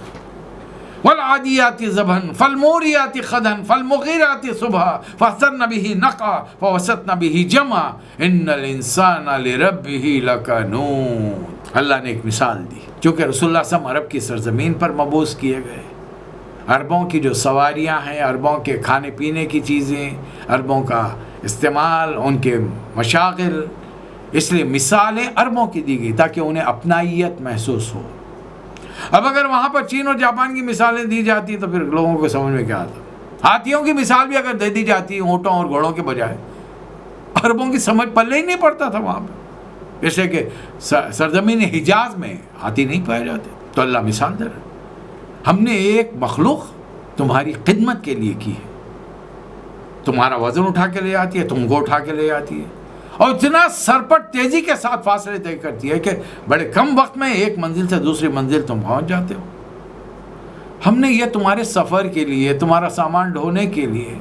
والعادیات ضبحا فالموریات قدحا فالمغیرات صبحا فاثرن به نقعا فوسطن به جمعا ان الانسان لربه لکنود۔ اللہ نے ایک مثال دی، چونکہ رسول اللہ صلی اللہ علیہ وسلم عرب کی سرزمین پر مبعوث کیے گئے، عربوں کی جو سواریاں ہیں، عربوں کے کھانے پینے کی چیزیں، عربوں کا استعمال، ان کے مشاغل، اس لیے مثالیں عربوں کی دی گئی تاکہ انہیں اپنائیت محسوس ہو۔ اب اگر وہاں پر چین اور جاپان کی مثالیں دی جاتی تو پھر لوگوں کو سمجھ میں کیا آتا؟ ہاتھیوں کی مثال بھی اگر دے دی جاتی اونٹوں اور گھوڑوں کے بجائے، عربوں کی سمجھ پلے ہی نہیں پڑتا تھا وہاں پہ، جیسے کہ سرزمین حجاز میں ہاتھی نہیں پائے جاتے۔ تو اللہ مثال دے رہا، ہم نے ایک مخلوق تمہاری خدمت کے لیے کی ہے، تمہارا وزن اٹھا کے لے آتی ہے، تم کو اٹھا کے لے آتی ہے، اور اتنا سرپٹ تیزی کے ساتھ فاصلے طے کرتی ہے کہ بڑے کم وقت میں ایک منزل سے دوسری منزل تم پہنچ جاتے ہو۔ ہم نے یہ تمہارے سفر کے لیے، تمہارا سامان ڈھونے کے لیے،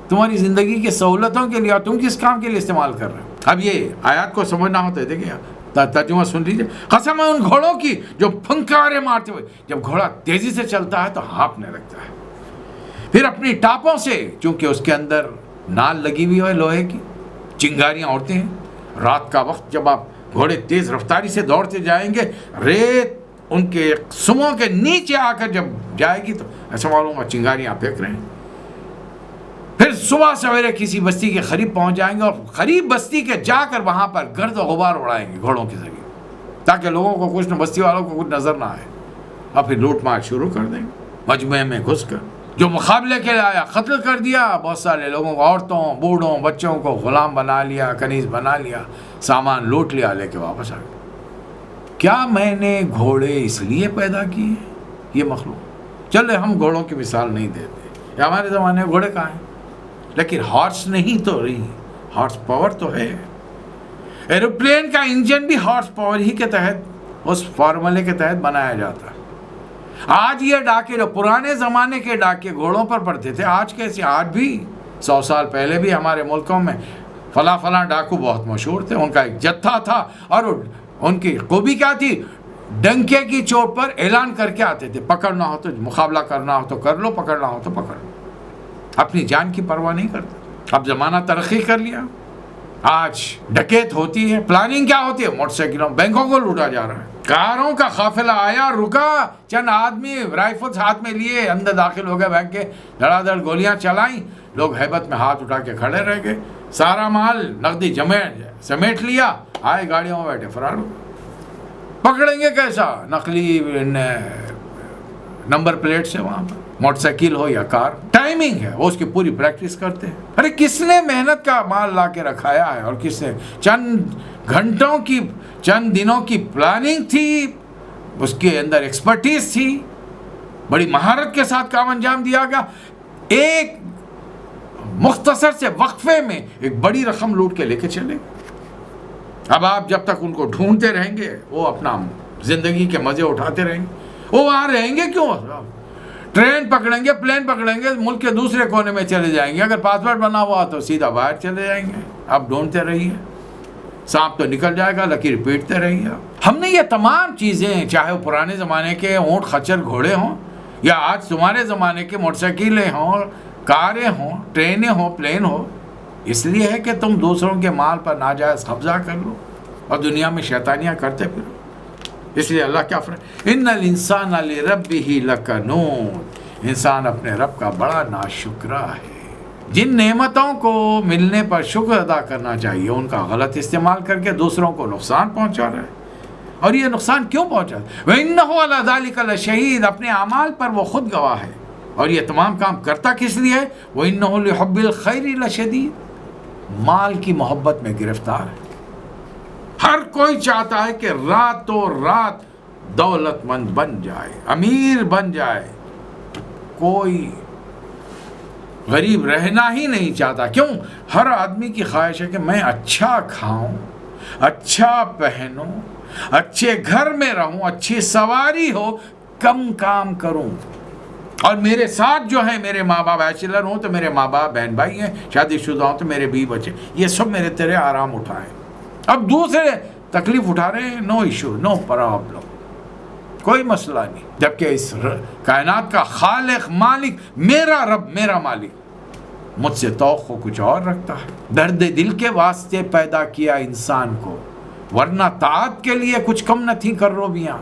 تمہاری زندگی کی سہولتوں کے لیے، اور تم کس کام کے لیے استعمال کر رہے ہو؟ اب یہ آیات کو سمجھنا ہوتا ہے، دیکھیں ترجمہ سن لیجیے۔ قسم ہے ان گھوڑوں کی جو پھنکارے مارتے ہوئے، جب گھوڑا تیزی سے چلتا ہے تو ہانپنے لگتا ہے، پھر اپنی ٹاپوں سے، چونکہ اس کے اندر نال لگی ہوئی ہے لوہے کی، چنگاریاں اڑتے ہیں۔ رات کا وقت جب آپ گھوڑے تیز رفتاری سے دوڑتے جائیں گے، ریت ان کے سموں کے نیچے آ کر جب جائے گی تو ایسا معلوم ہوگا چنگاریاں پھینک رہے ہیں۔ پھر صبح سویرے کسی بستی کے قریب پہنچ جائیں گے اور قریب بستی کے جا کر وہاں پر گرد و غبار اڑائیں گے گھوڑوں کے ذریعے، تاکہ لوگوں کو کچھ، بستی والوں کو کچھ نظر نہ آئے، اور پھر لوٹ مار شروع کر دیں گے۔ مجمع میں گھس کر جو مقابلے کے آیا قتل کر دیا، بہت سارے لوگوں کو، عورتوں، بوڑھوں، بچوں کو غلام بنا لیا، کنیز بنا لیا، سامان لوٹ لیا، لے کے واپس آ گئے۔ کیا میں نے گھوڑے اس لیے پیدا کیے؟ یہ مخلوق، چلے ہم گھوڑوں کی مثال نہیں دیتے، ہمارے زمانے میں گھوڑے کہاں ہیں، لیکن ہارس نہیں تو رہی، ہارس پاور تو ہے۔ ایروپلین کا انجن بھی ہارس پاور ہی کے تحت، اس فارمولے کے تحت بنایا جاتا ہے۔ آج یہ ڈاکے، جو پرانے زمانے کے ڈاکے گھوڑوں پر پڑتے تھے، آج کیسے؟ آج بھی 100 سال پہلے بھی ہمارے ملکوں میں فلاں ڈاکو بہت مشہور تھے، ان کا ایک جتھا تھا، اور ان کی خوبی کیا تھی؟ ڈنکے کی چوٹ پر اعلان کر کے آتے تھے، پکڑنا ہو تو مقابلہ کرنا ہو تو کر لو، پکڑنا ہو تو پکڑ لو، اپنی جان کی پرواہ نہیں کرتے۔ اب زمانہ ترقی کر لیا، آج ڈکیت ہوتی ہے، پلاننگ کیا ہوتی ہے؟ موٹر سائیکلوں، بینکوں کو لوٹا جا رہا ہے، کاروں کا قافلہ آیا، رکا، چند آدمی رائفلز ہاتھ میں لیے اندر داخل ہو گئے بینک کے، دھڑا دھڑ گولیاں چلائیں، لوگ ہیبت میں ہاتھ اٹھا کے کھڑے رہ گئے، سارا مال نقدی سمیٹ لیا، آئے گاڑیوں میں بیٹھے فرار ہو۔ پکڑیں گے کیسا؟ نقلی نمبر پلیٹ سے، وہاں پر موٹر سائیکل ہو یا کار، ٹائمنگ ہے، وہ اس کی پوری پریکٹس کرتے ہیں۔ ارے کس نے محنت کا مال لا کے رکھایا ہے، اور کس نے چند گھنٹوں کی، چند دنوں کی پلاننگ تھی، اس کے اندر ایکسپرٹیز تھی، بڑی مہارت کے ساتھ کام انجام دیا گیا، ایک مختصر سے وقفے میں ایک بڑی رقم لوٹ کے لے کے چلے۔ اب آپ جب تک ان کو ڈھونڈتے رہیں گے، وہ اپنا زندگی کے مزے اٹھاتے رہیں گے، وہ وہاں رہیں گے کیوں؟ ٹرین پکڑیں گے، پلین پکڑیں گے، ملک کے دوسرے کونے میں چلے جائیں گے، اگر پاسپورٹ بنا ہوا تو سیدھا باہر چلے جائیں گے۔ آپ ڈھونڈتے رہیے، سانپ تو نکل جائے گا، لکیر پیٹتے رہیے۔ ہم نے یہ تمام چیزیں، چاہے وہ پرانے زمانے کے اونٹ خچر گھوڑے ہوں، یا آج تمہارے زمانے کے موٹر سائیکلیں ہوں، کاریں ہوں، ٹرینیں ہوں، پلین ہو، اس لیے ہے کہ تم دوسروں کے مال پر ناجائز قبضہ کر لو اور دنیا میں شیطانیاں کرتے پھرو۔ اس لیے اللہ کیا فرمایا؟ ان الانسان لربہ لکنود، انسان اپنے رب کا بڑا ناشکرا ہے۔ جن نعمتوں کو ملنے پر شکر ادا کرنا چاہیے، ان کا غلط استعمال کر کے دوسروں کو نقصان پہنچا رہا ہے۔ اور یہ نقصان کیوں پہنچا؟ وَإِنَّهُ عَلَى ذَلِكَ لَشَهِيدٌ، اپنے اعمال پر وہ خود گواہ ہے۔ اور یہ تمام کام کرتا کس لیے ہے؟ وَإِنَّهُ لِحُبِّ الْخَيْرِ لَشَدِيدٌ، مال کی محبت میں گرفتار ہے۔ ہر کوئی چاہتا ہے کہ راتوں رات دولت مند بن جائے، امیر بن جائے، کوئی غریب رہنا ہی نہیں چاہتا۔ کیوں؟ ہر آدمی کی خواہش ہے کہ میں اچھا کھاؤں، اچھا پہنوں، اچھے گھر میں رہوں، اچھی سواری ہو، کم کام کروں، اور میرے ساتھ جو ہیں میرے ماں باپ، بیچلر ہوں تو میرے ماں باپ، بہن بھائی ہیں، شادی شدہ ہوں تو میرے بیوی بچے، یہ سب میرے تیرے آرام اٹھائیں۔ اب دوسرے تکلیف اٹھا رہے ہیں، نو ایشو، نو پرابلم۔ کوئی مسئلہ نہیں، جبکہ اس کائنات کا خالق مالک میرا رب میرا مالک مجھ سے توقع کچھ اور رکھتا ہے۔ درد دل کے واسطے پیدا کیا انسان کو، ورنہ طاعت کے لیے کچھ کم نہ تھیں کروبیاں،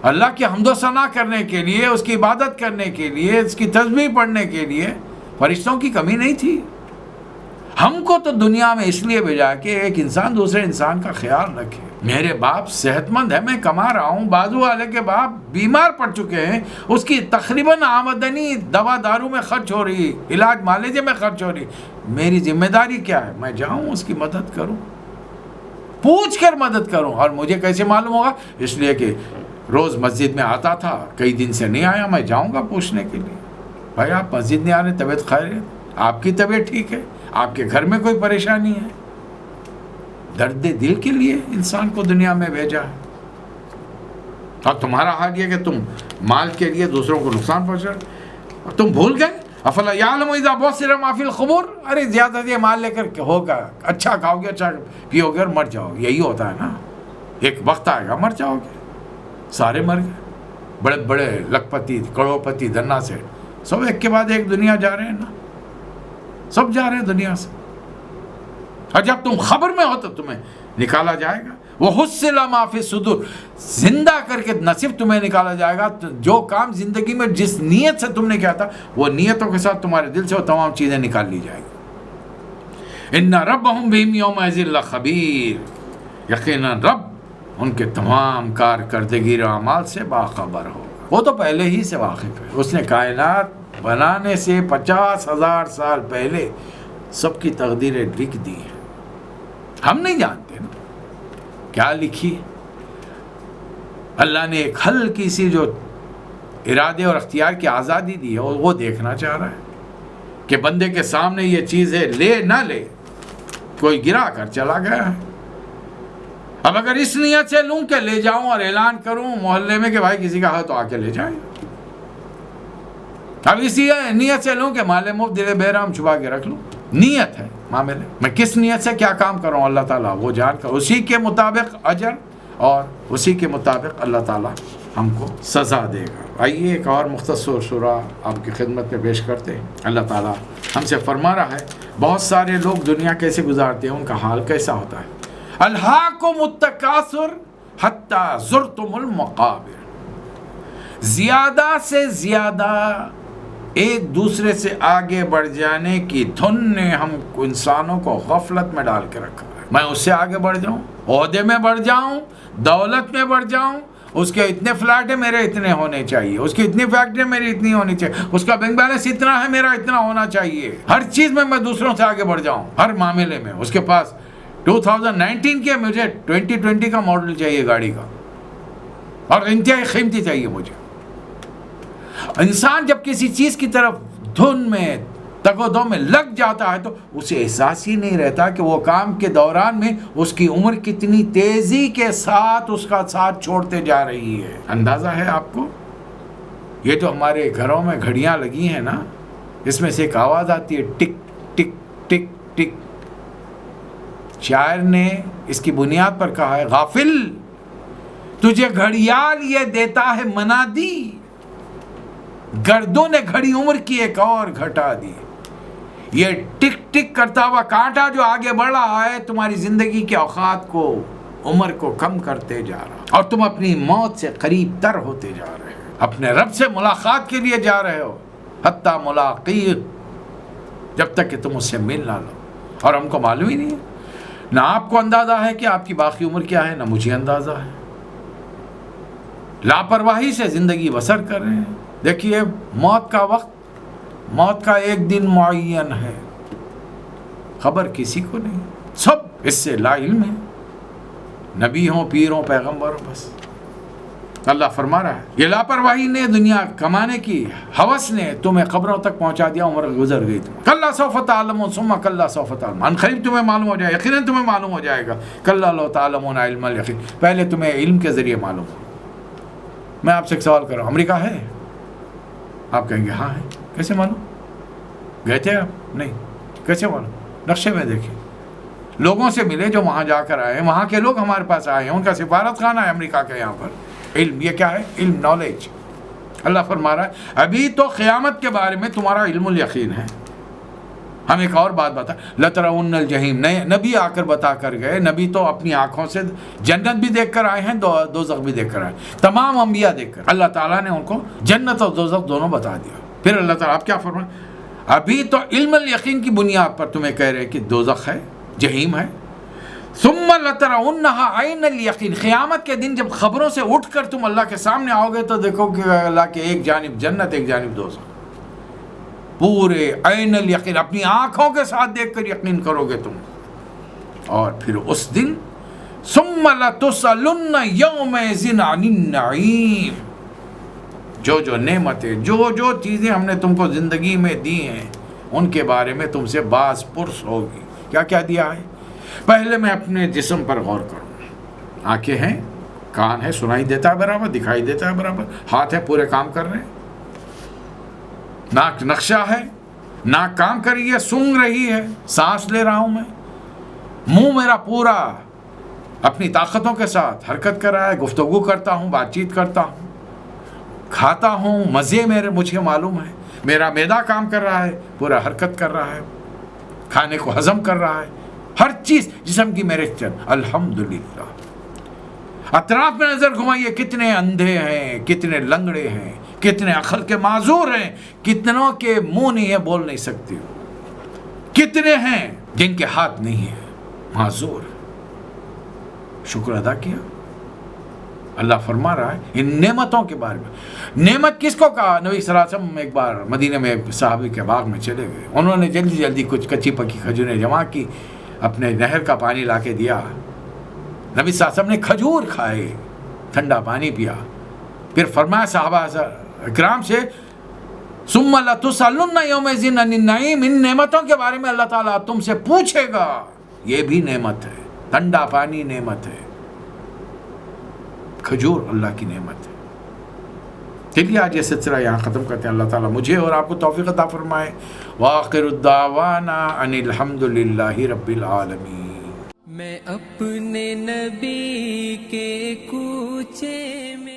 اللہ کی حمد و ثنا کرنے کے لیے، اس کی عبادت کرنے کے لیے، اس کی تسبیح پڑھنے کے لیے فرشتوں کی کمی نہیں تھی۔ ہم کو تو دنیا میں اس لیے بھیجا کہ ایک انسان دوسرے انسان کا خیال رکھے۔ میرے باپ صحت مند ہے، میں کما رہا ہوں، بازو والے کے باپ بیمار پڑ چکے ہیں، اس کی تقریباً آمدنی دوا دارو میں خرچ ہو رہی، علاج معالجے میں خرچ ہو رہی، میری ذمہ داری کیا ہے؟ میں جاؤں اس کی مدد کروں، پوچھ کر مدد کروں۔ اور مجھے کیسے معلوم ہوگا؟ اس لیے کہ روز مسجد میں آتا تھا، کئی دن سے نہیں آیا، میں جاؤں گا پوچھنے کے لیے، بھائی آپ مسجد نہیں آ رہے، طبیعت خیر ہے؟ آپ کی طبیعت ٹھیک ہے؟ آپ کے گھر میں کوئی پریشانی ہے؟ درد دل کے لیے انسان کو دنیا میں بھیجا ہے، اور تمہارا حال یہ کہ تم مال کے لیے دوسروں کو نقصان پہنچا، اور تم بھول گئے افلا یعلم اذا بصر ما فی القبور، ارے زیادہ سے مال لے کر ہوگا، اچھا کھاؤ گے، اچھا پیو گے اور مر جاؤ گے، یہی ہوتا ہے نا، ایک وقت آئے گا مر جاؤ گے۔ سارے مر گئے، بڑے بڑے لکھ پتی کروڑ پتی دھنا سے سب ایک کے بعد ایک دنیا جا رہے ہیں نا، سب جا رہے ہیں دنیا سے، اور جب تم خبر میں ہو تو تمہیں نکالا جائے گا۔ وَحُصِّلَ مَا فِي الصُّدُورِ، زندہ کر کے نہ صرف تمہیں نکالا جائے گا، جو کام زندگی میں جس نیت سے تم نے کیا تھا وہ نیتوں کے ساتھ تمہارے دل سے وہ تمام چیزیں نکال لی جائیں گی۔ إِنَّ رَبَّهُمْ بِهِمْ يَوْمَئِذٍ لَخَبِيرٌ، یقیناً رب ان کے تمام کارکردگی و اعمال سے باخبر ہوگا، وہ تو پہلے ہی سے واقف ہے، اس نے کائنات بنانے سے 50,000 سال پہلے سب کی تقدیریں لکھ دی ہیں، ہم نہیں جانتے نا کیا لکھی۔ اللہ نے ایک ہلکی سی جو ارادے اور اختیار کی آزادی دی ہے وہ دیکھنا چاہ رہا ہے کہ بندے کے سامنے یہ چیزیں لے نہ لے، کوئی گرا کر چلا گیا ہے۔ اب اگر اس نیت سے لوں کہ لے جاؤں اور اعلان کروں محلے میں کہ بھائی کسی کا ہے تو آ کے لے جائیں، اب اسی نیت سے لوں کہ مال مفت دل بہرام چھپا کے رکھ لوں، نیت ہے معاملے، میں کس نیت سے کیا کام کروں اللہ تعالیٰ وہ جان کر، اسی کے مطابق اجر اور اسی کے مطابق اللہ تعالیٰ ہم کو سزا دے گا۔ آئیے ایک اور مختصر سورہ آپ کی خدمت میں پیش کرتے ہیں۔ اللہ تعالیٰ ہم سے فرما رہا ہے بہت سارے لوگ دنیا کیسے گزارتے ہیں، ان کا حال کیسا ہوتا ہے۔ الہاکم التکاثر حتی زرتم المقابر، زیادہ سے زیادہ ایک دوسرے سے آگے بڑھ جانے کی دھن نے ہم انسانوں کو غفلت میں ڈال کے رکھا ہے۔ میں اس سے آگے بڑھ جاؤں، عہدے میں بڑھ جاؤں، دولت میں بڑھ جاؤں، اس کے اتنے فلیٹ ہیں میرے اتنے ہونے چاہیے، اس کی اتنی فیکٹری میری اتنی ہونی چاہیے، اس کا بینک بیلنس اتنا ہے میرا اتنا ہونا چاہیے، ہر چیز میں دوسروں سے آگے بڑھ جاؤں، ہر معاملے میں۔ اس کے پاس 2019 کے مجھے 2020 کا ماڈل چاہیے گاڑی کا، اور انتہائی قیمتی چاہیے مجھے۔ انسان جب کسی چیز کی طرف دھن میں تگ و دو میں لگ جاتا ہے تو اسے احساس ہی نہیں رہتا کہ وہ کام کے دوران میں اس کی عمر کتنی تیزی کے ساتھ اس کا ساتھ چھوڑتے جا رہی ہے۔ اندازہ ہے آپ کو؟ یہ جو ہمارے گھروں میں گھڑیاں لگی ہیں نا، اس میں سے ایک آواز آتی ہے ٹک ٹک ٹک ٹک، شاعر نے اس کی بنیاد پر کہا ہے غافل تجھے گھڑیال یہ دیتا ہے منادی، گردوں نے گھڑی عمر کی ایک اور گھٹا دی۔ یہ ٹک ٹک کرتا ہوا کانٹا جو آگے بڑھ رہا ہے تمہاری زندگی کے اوقات کو، عمر کو کم کرتے جا رہا، اور تم اپنی موت سے قریب تر ہوتے جا رہے ہو، اپنے رب سے ملاقات کے لیے جا رہے ہو، حتی ملاقی، جب تک کہ تم اس سے مل نہ لو۔ اور ہم کو معلوم ہی نہیں ہے، نہ آپ کو اندازہ ہے کہ آپ کی باقی عمر کیا ہے، نہ مجھے اندازہ ہے، لاپرواہی سے زندگی بسر کر رہے ہیں۔ دیکھیے موت کا وقت، موت کا ایک دن معین ہے، خبر کسی کو نہیں، سب اس سے لا علم ہے، نبی ہوں، پیر ہوں، پیغمبر ہوں، بس۔ اللہ فرما رہا ہے یہ لاپرواہی نے، دنیا کمانے کی ہوس نے تمہیں قبروں تک پہنچا دیا، عمر گزر گئی تم۔ کلا سوف تعلمون ثم کلا سوف تعلمون، ان قریب تمہیں معلوم ہو جائے، یقیناً تمہیں معلوم ہو جائے گا۔ کلا لو تعلمون علم الیقین، پہلے تمہیں علم کے ذریعے معلوم ہو۔ میں آپ سے ایک سوال کر رہا ہوں، امریکہ ہے؟ آپ کہیں گے ہاں ہے۔ کیسے معلوم؟ گئے تھے آپ؟ نہیں۔ کیسے معلوم؟ نقشے میں دیکھیں، لوگوں سے ملے جو وہاں جا کر آئے ہیں، وہاں کے لوگ ہمارے پاس آئے ہیں، ان کا سفارت خانہ ہے امریکہ کے یہاں پر، علم یہ کیا ہے؟ علم، نالج. اللہ فرما رہا ہے ابھی تو قیامت کے بارے میں تمہارا علم الیقین ہے. ہم ایک اور بات بتا، لترون الجحیم، نبی آ کر بتا کر گئے. نبی تو اپنی آنکھوں سے جنت بھی دیکھ کر آئے ہیں، دوزخ بھی دیکھ کر آئے. تمام انبیاء دیکھ کر اللہ تعالیٰ نے ان کو جنت اور دوزخ دونوں بتا دیا. پھر اللہ تعالیٰ آپ کیا فرمائے؟ ابھی تو علم الیقین کی بنیاد پر تمہیں کہہ رہے کہ دوزخ ہے، جہیم ہے. ثم لترونها عین الیقین، قیامت کے دن جب خبروں سے اٹھ کر تم اللہ کے سامنے آؤ گے تو دیکھو کہ اللہ کے ایک جانب جنت، ایک جانب دوزخ. پورے عین الیقین، اپنی آنکھوں کے ساتھ دیکھ کر یقین کرو گے تم. اور پھر اس دن ثم لتسألن یومئذ عن النعیم، جو نعمتیں، جو چیزیں ہم نے تم کو زندگی میں دی ہیں ان کے بارے میں تم سے باز پرس ہوگی. کیا کیا دیا ہے؟ پہلے میں اپنے جسم پر غور کروں. آنکھیں ہیں، کان ہے، سنائی دیتا ہے برابر، دکھائی دیتا ہے برابر، ہاتھ ہے، پورے کام کر رہے ہیں. ناک نقشہ ہے، ناک کام کر رہی ہے، سونگ رہی ہے، سانس لے رہا ہوں میں. منہ میرا پورا اپنی طاقتوں کے ساتھ حرکت کر رہا ہے، گفتگو کرتا ہوں، بات چیت کرتا ہوں، کھاتا ہوں، مزے میرے مجھے معلوم ہے. میرا معدہ کام کر رہا ہے، پورا حرکت کر رہا ہے، کھانے کو ہضم کر رہا ہے. ہر چیز جسم کی میرے چل. الحمدللہ. اطراف میں نظر گھمائیے، کتنے اندھے ہیں، کتنے لنگڑے ہیں، کتنے عقل کے معذور ہیں، کتنوں کے منہ نہیں ہے، بول نہیں سکتے، کتنے ہیں جن کے ہاتھ نہیں ہیں، معذور. شکر ادا کیا. اللہ فرما رہا ہے ان نعمتوں کے بارے میں. نعمت کس کو کہا؟ نبی صلی اللہ علیہ وسلم ایک بار مدینہ میں صحابی کے باغ میں چلے گئے. انہوں نے جلدی کچھ کچی پکی کھجوریں جمع کی، اپنے نہر کا پانی لا کے دیا. نبی صلی اللہ علیہ وسلم نے کھجور کھائے، ٹھنڈا پانی پیا. پھر فرمایا صحابہ اکرام سے ثم لتسألن یومئذ عن النعیم، ان نعمتوں کے بارے میں اللہ تعالیٰ تم سے پوچھے گا. یہ بھی نعمت ہے، ٹھنڈا پانی نعمت ہے، کھجور اللہ کی نعمت ہے. چلیے آج یہ سلسلہ یہاں ختم کرتے ہیں. اللہ تعالیٰ مجھے اور آپ کو توفیق عطا فرمائے. وآخر الدعوانا ان الحمد للہ رب العالمین. میں اپنے نبی کے کوچے میں